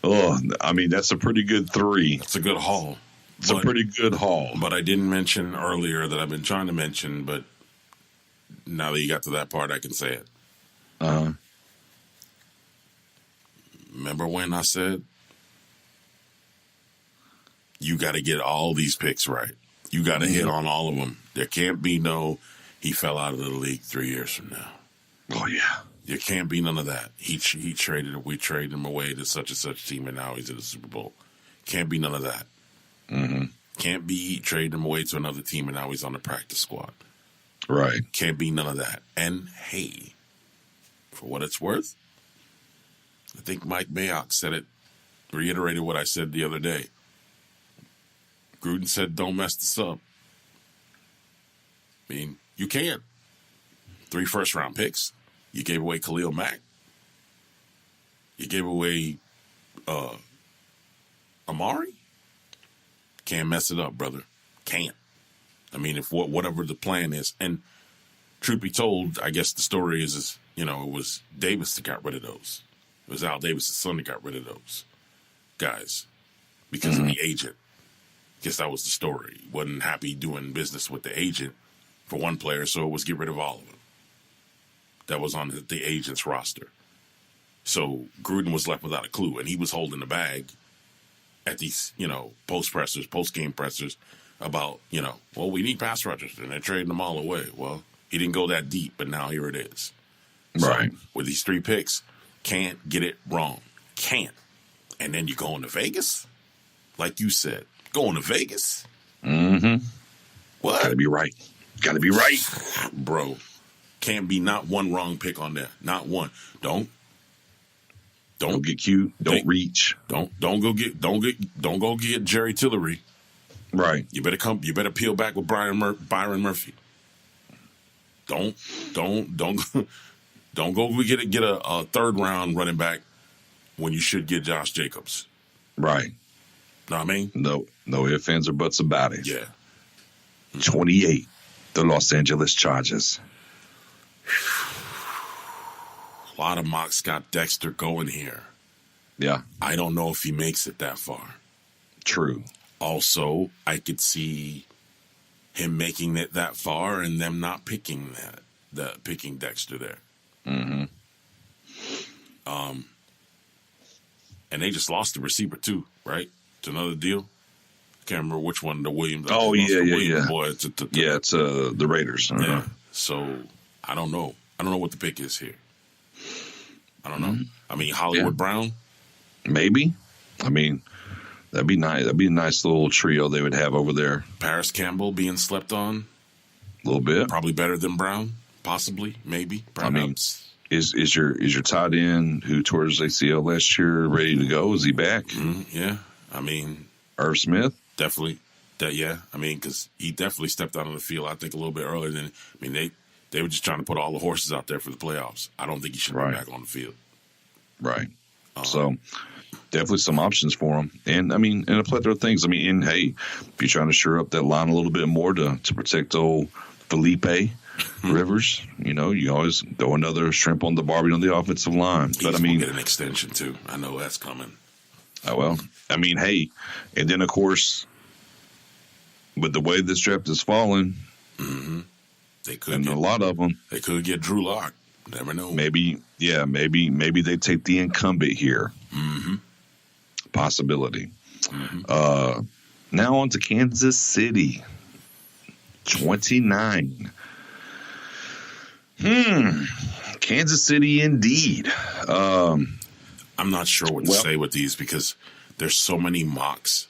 I mean, that's a pretty good 3. It's a good haul. It's a pretty good haul. But I didn't mention earlier that I've been trying to mention, but now that you got to that part, I can say it. Remember when I said you got to get all these picks right? You got to hit on all of them. There can't be he fell out of the league 3 years from now. Oh, yeah. There can't be none of that. We traded him away to such and such team, and now he's in the Super Bowl. Can't be none of that. Can't be trading him away to another team, and now he's on the practice squad. Right. Can't be none of that. And, hey, for what it's worth, I think Mike Mayock said it, reiterated what I said the other day. Gruden said, don't mess this up. I mean, you can't. 3 first-round picks. You gave away Khalil Mack. You gave away Amari. Can't mess it up, brother. Can't. I mean, if whatever the plan is. And truth be told, I guess the story is it was Davis that got rid of those. It was Al Davis' son that got rid of those guys because of the agent. I guess that was the story. Wasn't happy doing business with the agent for one player, so it was get rid of all of them. That was on the agent's roster. So Gruden was left without a clue, and he was holding the bag at these, post-game pressers about, we need pass rushers, and they're trading them all away. Well, he didn't go that deep, but now here it is. Right. So, with these 3 picks, can't get it wrong. Can't. And then you go into Vegas? Like you said, going to Vegas? What? Gotta be right. Gotta be right. Bro. Can't be not one wrong pick on there. Not one. Don't get cute. Don't reach. Don't go get Jerry Tillery. Right. You better peel back with Byron Murphy. Don't go get a 3rd round running back when you should get Josh Jacobs. Right. Know what I mean? No ifs, ands, or buts about it. Yeah. 28, the Los Angeles Chargers. A lot of mocks got Dexter going here. Yeah. I don't know if he makes it that far. True. Also, I could see him making it that far and them not picking picking Dexter there. And they just lost the receiver too, right? It's another deal. I can't remember which one. The Williams. Oh yeah. Boy, it's the Raiders. Yeah. So I don't know. I don't know what the pick is here. I don't know. I mean, Hollywood Brown. Maybe. I mean, that'd be nice. That'd be a nice little trio they would have over there. Paris Campbell being slept on. A little bit. Probably better than Brown. Possibly. Maybe. Perhaps. I mean, is your tight end who tore his ACL last year ready to go? Is he back? Yeah. I mean, Irv Smith? Definitely. Yeah. I mean, because he definitely stepped out on the field, I think, a little bit earlier than. I mean, they were just trying to put all the horses out there for the playoffs. I don't think he should be back on the field. Right. So definitely some options for him. And, I mean, and a plethora of things. I mean, and, hey, if you're trying to shore up that line a little bit more to protect old Felipe Rivers, you always throw another shrimp on the barbie on the offensive line. But, I mean, get an extension, too. I know that's coming. Oh, well, I mean, hey, and then, of course, with the way this draft is falling, they could and a lot of them, they could get Drew Lock. Never know. Maybe they take the incumbent here. Possibility. Now on to Kansas City. 29. Kansas City indeed. I'm not sure what to say with these because there's so many mocks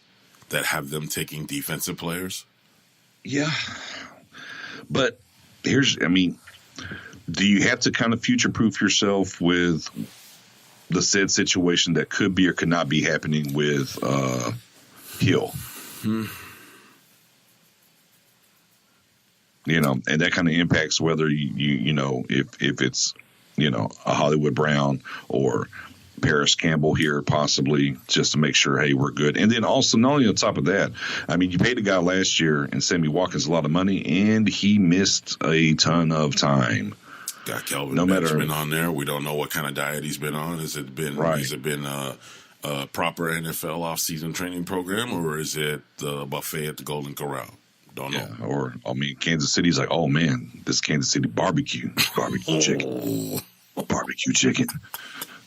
that have them taking defensive players. Yeah. But do you have to kind of future-proof yourself with the said situation that could be or could not be happening with Hill. And that kind of impacts whether if it's a Hollywood Brown or Paris Campbell here, possibly, just to make sure, hey, we're good. And then also, not only on top of that, I mean, you paid a guy last year and Sammy Watkins a lot of money, and he missed a ton of time. Got Kelvin Benjamin on there. We don't know what kind of diet he's been on. Has it been a proper NFL offseason training program, or is it the buffet at the Golden Corral? Don't know. Or, Kansas City's like, oh, man, this Kansas City barbecue chicken. Barbecue chicken.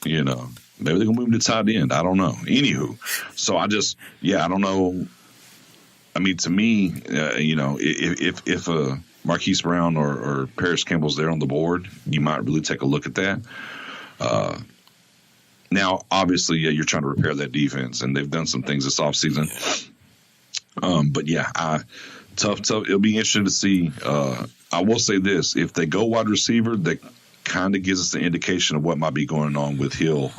Maybe they're going to move him to tight end. I don't know. Anywho, so I don't know. I mean, to me, if Marquise Brown or Paris Campbell's there on the board, you might really take a look at that. Now, obviously, you're trying to repair that defense, and they've done some things this offseason. But tough. It'll be interesting to see. I will say this: if they go wide receiver, that kind of gives us an indication of what might be going on with Hill.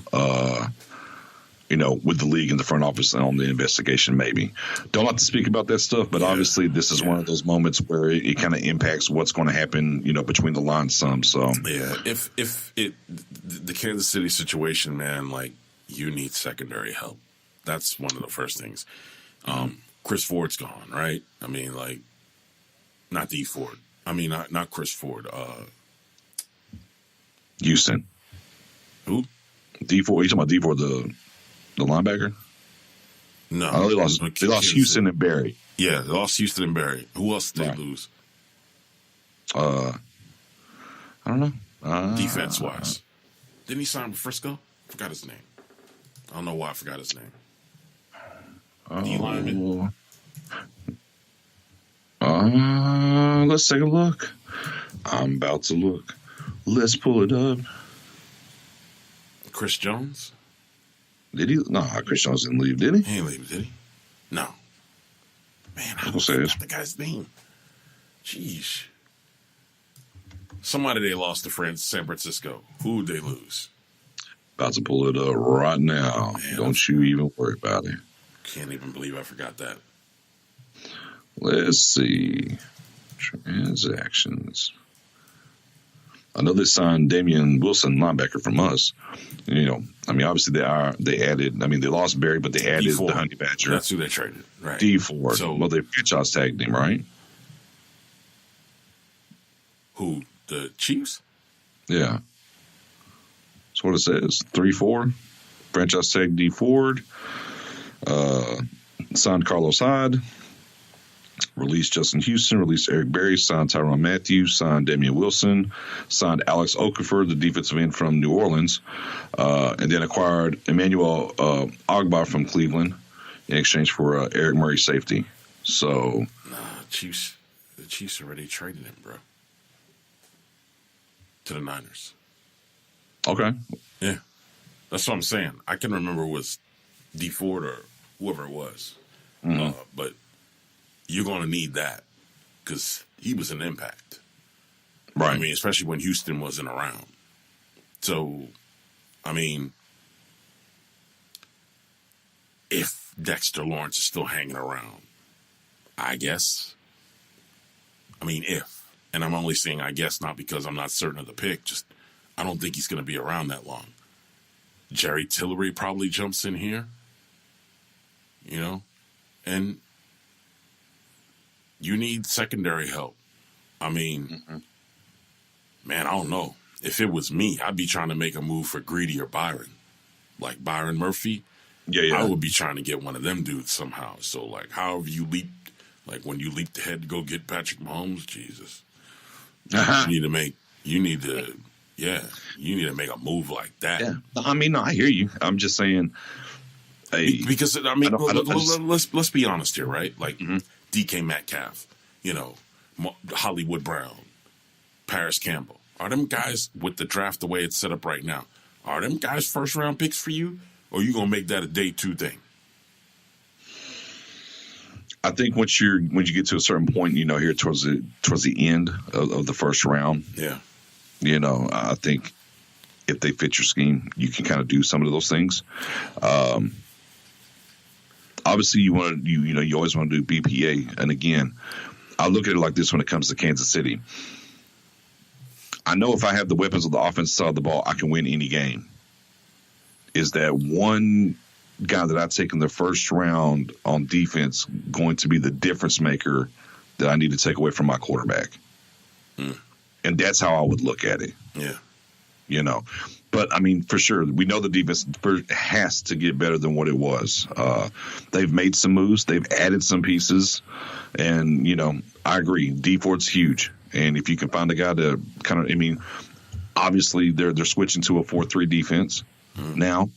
With the league and the front office on the investigation, maybe. Don't like to speak about that stuff, but obviously this is one of those moments where it kind of impacts what's going to happen, between the lines some. So if the Kansas City situation, man, like, you need secondary help. That's one of the first things. Chris Ford's gone, right? I mean, like, not D Ford. I mean, not Chris Ford. Houston. Who? D Ford. You talking about D Ford, the linebacker? No. They lost Houston and Barry. Yeah, they lost Houston and Barry. Who else did they lose? I don't know. Defense-wise. Didn't he sign with Frisco? Forgot his name. I don't know why I forgot his name. D lineman. Let's take a look. I'm about to look. Let's pull it up. Chris Jones? Did he? No, Chris Jones didn't leave, did he? He didn't leave, did he? No. Man, I forgot the guy's name. Jeez. Somebody they lost to San Francisco. Who would they lose? About to pull it up right now. Man, don't you even worry about it. Can't even believe I forgot that. Let's see. Transactions. I know they signed Damian Wilson, linebacker, from us. Obviously they added. I mean, they lost Barry, but they added the Honey Badger. That's who they traded, right? D Ford. So, they franchise tagged him, right? Who? The Chiefs? Yeah. That's what it says. 3-4. Franchise tag D Ford. Signed Carlos Hyde. Released Justin Houston, released Eric Berry, signed Tyrann Mathieu, signed Damian Wilson, signed Alex Okafor, the defensive end from New Orleans, and then acquired Emmanuel Ogbah from Cleveland in exchange for Eric Murray safety. So, the Chiefs already traded him, bro, to the Niners. Okay. Yeah, that's what I'm saying. I can remember it was D Ford or whoever it was, but you're going to need that because he was an impact. Right. I mean, especially when Houston wasn't around. So, I mean, if Dexter Lawrence is still hanging around, I guess. I mean, if. And I'm only saying I guess not because I'm not certain of the pick. Just, I don't think he's going to be around that long. Jerry Tillery probably jumps in here. And you need secondary help. I mean, man, I don't know. If it was me, I'd be trying to make a move for Greedy or Byron. Like Byron Murphy. Yeah. I would be trying to get one of them dudes somehow. So, like, however you leap, like when you leaped ahead to go get Patrick Mahomes, Jesus. You need to make a move like that. Yeah. I mean, no, I hear you. I'm just saying. Because, I mean, let's be honest here, right? Like, DK Metcalf, Hollywood Brown, Paris Campbell. Are them guys, with the draft the way it's set up right now, are them guys first-round picks for you? Or are you going to make that a day two thing? I think once you get to a certain point, here towards the end of the first round, yeah, I think if they fit your scheme, you can kind of do some of those things. Obviously, you always want to do BPA. And again, I look at it like this when it comes to Kansas City. I know if I have the weapons of the offensive side of the ball, I can win any game. Is that one guy that I take in the first round on defense going to be the difference maker that I need to take away from my quarterback? And that's how I would look at it. Yeah. But I mean, for sure, we know the defense has to get better than what it was. They've made some moves. They've added some pieces. And, I agree. D Ford's huge. And if you can find a guy to obviously they're switching to a 4-3 defense now.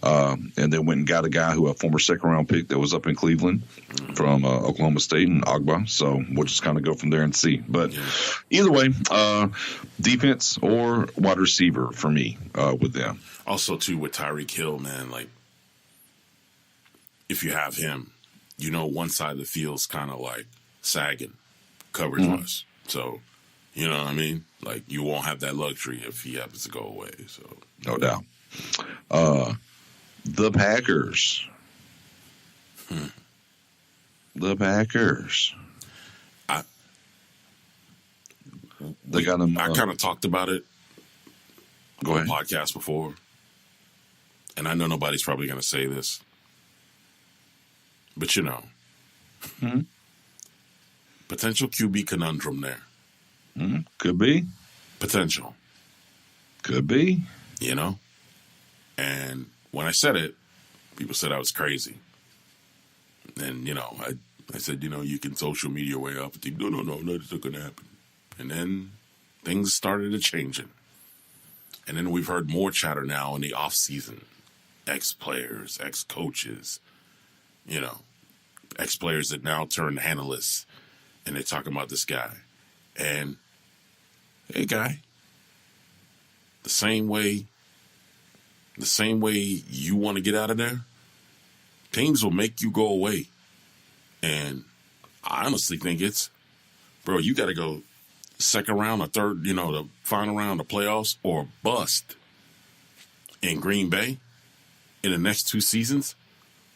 And they went and got a former second-round pick that was up in Cleveland from Oklahoma State and Agba. So we'll just kind of go from there and see. But either way, defense or wide receiver for me with them. Also, too, with Tyreek Hill, man, like, if you have him, one side of the field's kind of like sagging coverage-wise. So, you know what I mean? Like, you won't have that luxury if he happens to go away. So no doubt. The Packers. The Packers. They got them. I kind of talked about it Go on ahead. the podcast before, and I know nobody's probably going to say this, but potential QB conundrum there. Could be. Potential. Could be. And when I said it, people said I was crazy. And, I said, you can social media your way up and think, no, nothing's not going to happen. And then things started changing. And then we've heard more chatter now in the off season. Ex-players, ex-coaches, ex-players that now turn analysts. And they're talking about this guy. And, hey, guy, the same way you want to get out of there, teams will make you go away. And I honestly think bro, you got to go second round or third, the final round of playoffs or bust in Green Bay in the next 2 seasons,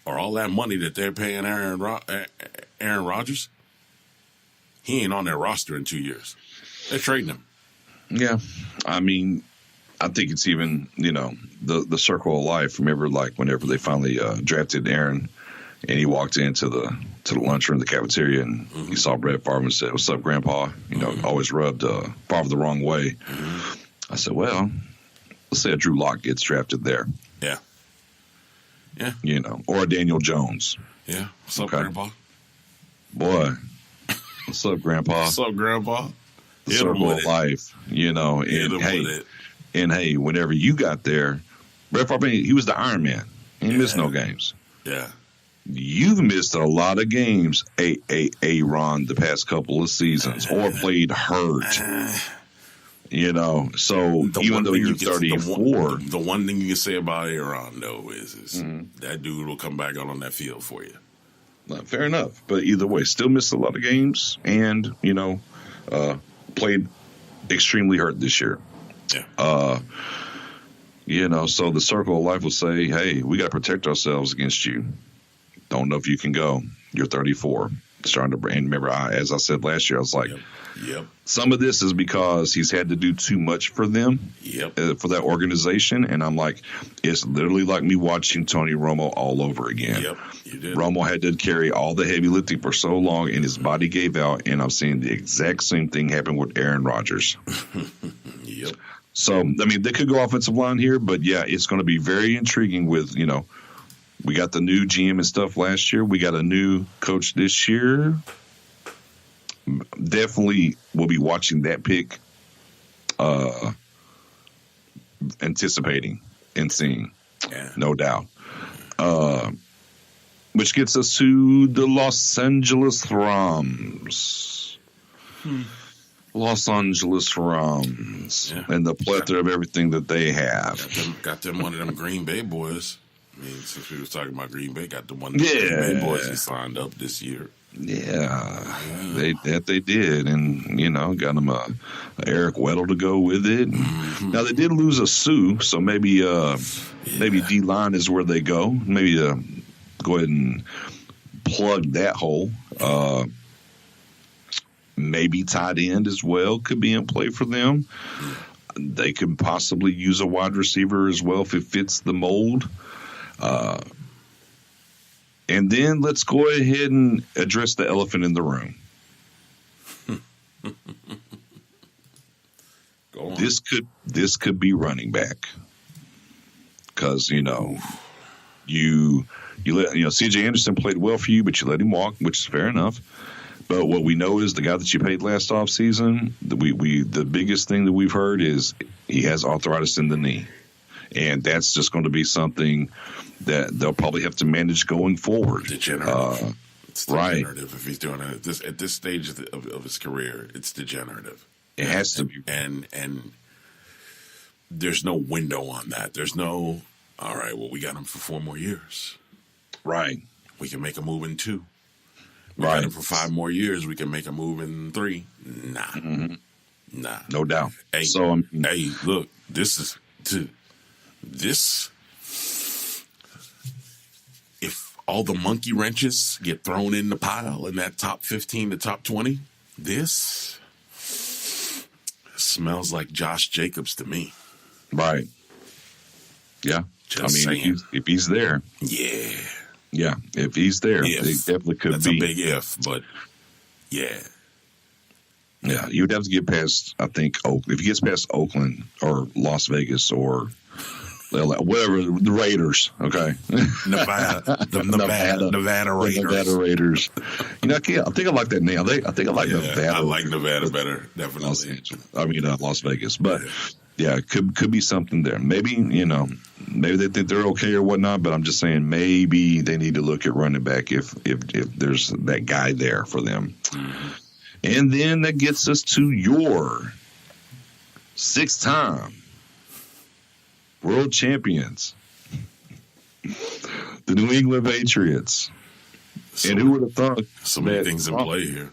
or all that money that they're paying Aaron Rodgers. He ain't on their roster in 2 years. They're trading him. Yeah. I mean, I think it's even, the circle of life. Remember, whenever they finally drafted Aaron and he walked into the lunchroom, the cafeteria, and he saw Brett Favre and said, "What's up, Grandpa?" Always rubbed Favre the wrong way. I said, well, let's say a Drew Lock gets drafted there. Yeah. Yeah. Or a Daniel Jones. Yeah. What's up, Grandpa? Boy. What's up, Grandpa? What's up, Grandpa? The circle of life, and hey, whenever you got there, Brett Favre, he was the Iron Man. He missed no games. Yeah. You've missed a lot of games, Ron, the past couple of seasons, or played hurt. So even though you're 34. The one thing you can say about Aaron, though, is that dude will come back out on that field for you. Fair enough. But either way, still missed a lot of games and, played extremely hurt this year. Yeah. So the circle of life will say, hey, we got to protect ourselves against you. Don't know if you can go. You're 34. Starting to brain. Remember, as I said last year, I was like, Yep. Some of this is because he's had to do too much for them, for that organization. And I'm like, it's literally like me watching Tony Romo all over again. Yep, you did. Romo had to carry all the heavy lifting for so long, and his body gave out. And I'm seeing the exact same thing happen with Aaron Rodgers. Yep. So, I mean, they could go offensive line here, but yeah, it's going to be very intriguing with, we got the new GM and stuff last year. We got a new coach this year. Definitely will be watching that pick, anticipating and seeing, no doubt. Which gets us to the Los Angeles Rams. Los Angeles Rams and the plethora of everything that they have. Got them one of them Green Bay boys. I mean, since we was talking about Green Bay, got the one of the Green Bay boys that signed up this year. Yeah, they did, and got him a Eric Weddle to go with it. Now they did lose a Sue, so maybe D line is where they go. Maybe go ahead and plug that hole. Maybe tight end as well could be in play for them. They could possibly use a wide receiver as well if it fits the mold. And then let's go ahead and address the elephant in the room. Go on. This could be running back, because you let C.J. Anderson played well for you, but you let him walk, which is fair enough. But what we know is the guy that you paid last offseason, the biggest thing that we've heard is he has arthritis in the knee. And that's just going to be something that they'll probably have to manage going forward. Degenerative. It's degenerative Right. if he's doing it at this stage of his career. It's degenerative. It has to be. And there's no window on that. There's no, all right, well, we got him for 4 more years. Right. We can make a move in 2. We Right. got him for 5 more years. We can make a move in 3. Nah. Mm-hmm. Nah. No doubt. Hey, So, hey, look, this, if all the monkey wrenches get thrown in the pile in that top 15 to top 20, this smells like Josh Jacobs to me. right. Yeah. Just saying. If he's there. Yeah. Yeah. If he's there, If. it definitely could That's be. a big if, but yeah. Yeah. You'd have to get past, I think, if he gets past Oakland or Las Vegas or whatever, the Raiders, okay? Nevada Raiders. Nevada Raiders. I think I like that name. I think I like Nevada. I like Nevada better, definitely. Las Vegas. But yeah, it could be something there. Maybe, maybe they think they're okay or whatnot, but I'm just saying maybe they need to look at running back if there's that guy there for them. Mm-hmm. And then that gets us to your 6-time world champions, the New England Patriots. And who would have thought? So many things in play here.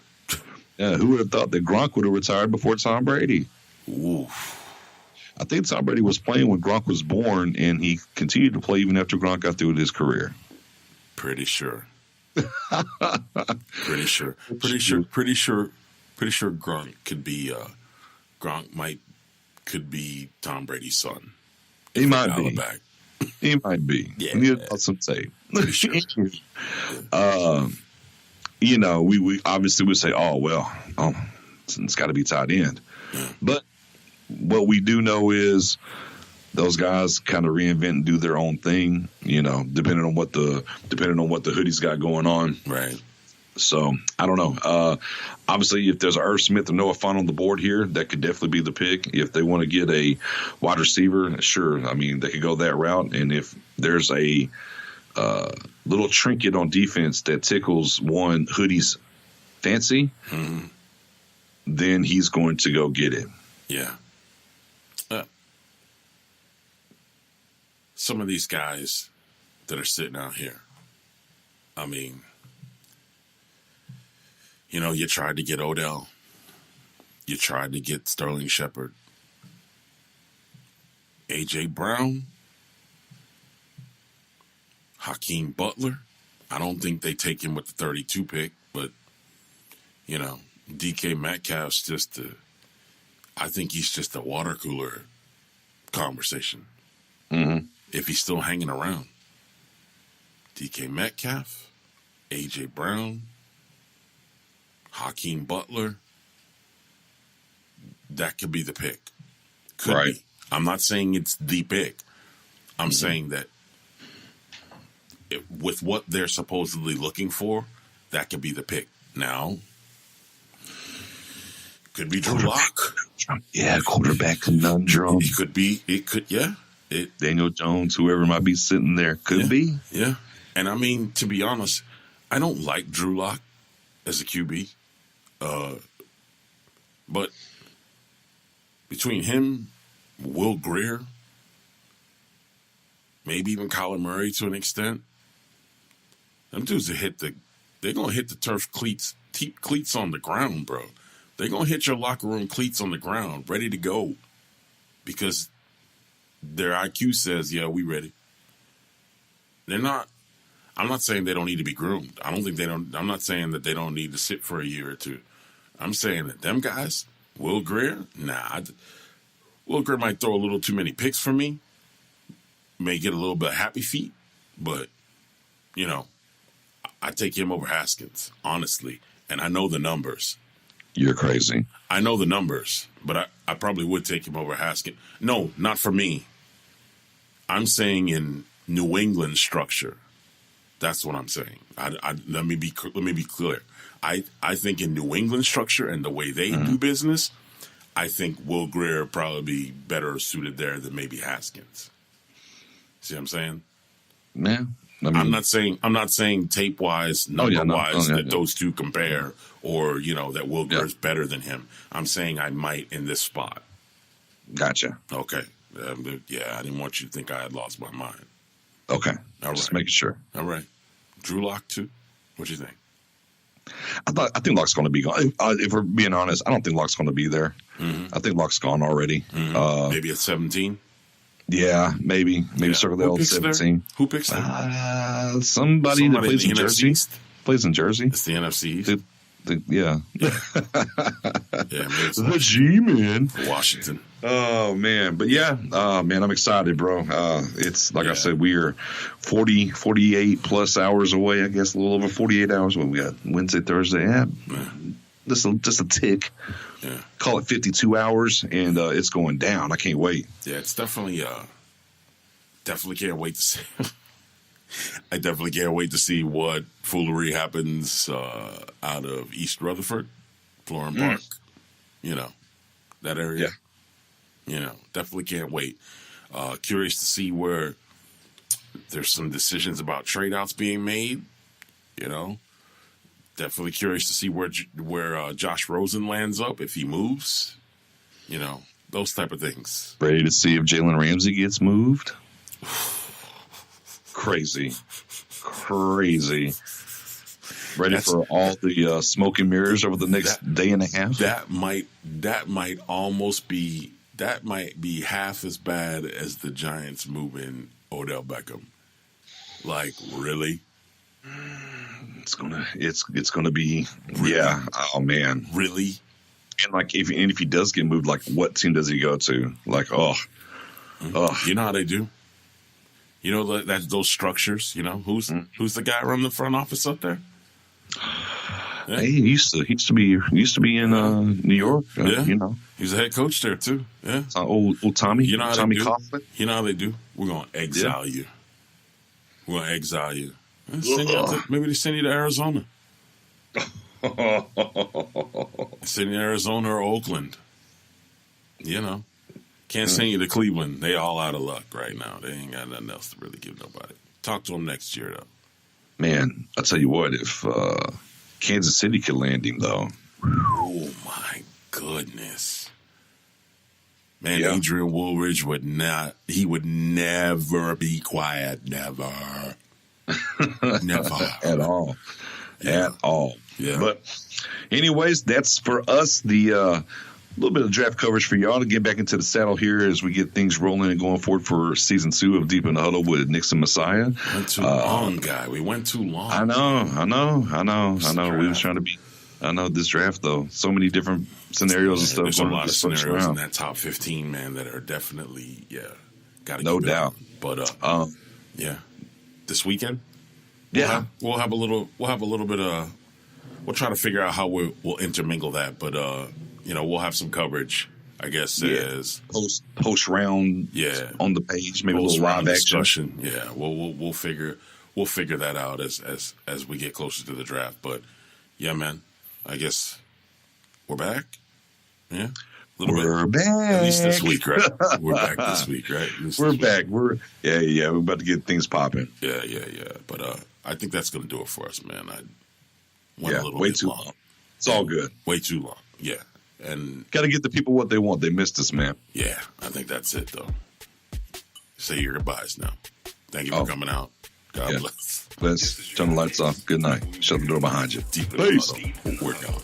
Yeah, who would have thought that Gronk would have retired before Tom Brady? Ooh. I think Tom Brady was playing when Gronk was born, and he continued to play even after Gronk got through with his career. Pretty sure. Pretty sure Gronk could be could be Tom Brady's son. He might be. Back. He might be. Yeah. Need some tape. Pretty sure. We obviously would say, it's got to be tight end. Yeah. But what we do know is those guys kind of reinvent and do their own thing, depending on what the hoodie's got going on. Right. So I don't know. Obviously, if there's Irv Smith or Noah Fant on the board here, that could definitely be the pick. If they want to get a wide receiver, sure. I mean, they could go that route. And if there's a little trinket on defense that tickles one hoodie's fancy, mm-hmm. then he's going to go get it. Yeah. Some of these guys that are sitting out here, I mean, you tried to get Odell. You tried to get Sterling Shepard. A.J. Brown. Hakeem Butler. I don't think they take him with the 32 pick, but, DK Metcalf's I think he's just a water cooler conversation. Mm-hmm. If he's still hanging around. DK Metcalf, A.J. Brown, Hakeem Butler, that could be the pick. Could right. be. I'm not saying it's the pick. I'm saying that with what they're supposedly looking for, that could be the pick. Now, could be Drew Lock. Yeah, quarterback conundrum. It could be. It could. Yeah. Daniel Jones, whoever might be sitting there, could be. Yeah. And I mean, to be honest, I don't like Drew Lock as a QB. But between him, Will Grier, maybe even Kyler Murray to an extent, them dudes have hit the they're gonna hit the turf cleats on the ground, bro. They're gonna hit your locker room cleats on the ground, ready to go, because their IQ says, "Yeah, we ready." They're not. I'm not saying they don't need to be groomed. I don't think they don't. I'm not saying that they don't need to sit for a year or two. I'm saying that them guys, Will Grier, Will Grier might throw a little too many picks for me. May get a little bit of happy feet, but I take him over Haskins, honestly. And I know the numbers. You're crazy. I know the numbers, but I probably would take him over Haskins. No, not for me. I'm saying in New England structure. That's what I'm saying. Let me be clear. I think in New England structure and the way they do business, I think Will Grier probably be better suited there than maybe Haskins. See what I'm saying? Yeah. I'm not saying tape wise, number wise that those two compare, or that Will Grier's better than him. I'm saying I might in this spot. Gotcha. Okay. I didn't want you to think I had lost my mind. Okay. All Just right. making sure. All right. Drew Lock too. What do you think? I think Lock's going to be gone. If we're being honest, I don't think Lock's going to be there. I think Lock's gone already. Maybe at 17. Yeah, maybe circle the old 17. There? Who picks there? Somebody that plays in Jersey. East? Plays in Jersey. It's the NFC East. Yeah. The G-Man. Washington. Oh, man. But yeah, man, I'm excited, bro. It's like I said, we are 48 plus hours away, I guess, a little over 48 hours. When we got Wednesday, Thursday. Yeah. Just a tick. Yeah. Call it 52 hours, and it's going down. I can't wait. Yeah, it's definitely can't wait to see. I definitely can't wait to see what foolery happens out of East Rutherford, Florham Park. That area. Yeah. Definitely can't wait. Curious to see where there's some decisions about trade outs being made. Definitely curious to see where Josh Rosen lands up if he moves. Those type of things. Ready to see if Jalen Ramsey gets moved. Crazy. Ready for all the smoke and mirrors over the next day and a half. That might be half as bad as the Giants moving Odell Beckham. Like, really? It's gonna be really? Yeah. Oh man, really? And like if he does get moved, like what team does he go to? Like you know how they do. That's those structures. Who's the guy running the front office up there? Yeah. Hey, he used to be in New York. He's a head coach there too. Yeah, old Tommy. Tommy Coughlin. You know how they do. We're gonna exile you. We're gonna exile you. Maybe they send you to Arizona. Send you to Arizona or Oakland. Can't send you to Cleveland. They all out of luck right now. They ain't got nothing else to really give nobody. Talk to them next year, though. Man, I'll tell you what, if Kansas City could land him, though. Oh, my goodness. Man, yeah. Adrian Woolridge would never be quiet. Never. Never. At all. Yeah. At all. Yeah. But anyways, that's for us. The little bit of draft coverage for y'all to get back into the saddle here as we get things rolling and going forward for season 2 of Deep in the Huddle with Nix and Massiah. Went too long, guy. We went too long. I know. We was trying to be. I know this draft though. So many different scenarios and stuff. There's a lot of scenarios in that top 15, man, that are definitely got to no doubt. But this weekend, we'll have a little bit of. We'll try to figure out how we'll intermingle that, but we'll have some coverage. I guess as post round, on the page, maybe a little live discussion. Yeah, we'll figure that out as we get closer to the draft. But yeah, man, I guess we're back. Yeah, we're back. At least this week, right? We're back this week, right? We're back. We're about to get things popping. Yeah. But I think that's going to do it for us, man. Way too long. It's all good. Way too long. Yeah. And got to get the people what they want. They missed us, man. Yeah, I think that's it, though. Say your goodbyes now. Thank you for coming out. God Yeah. bless. Let's turn the lights off. Good night. Shut the door behind you. Deep in the Peace. huddle. We're gone.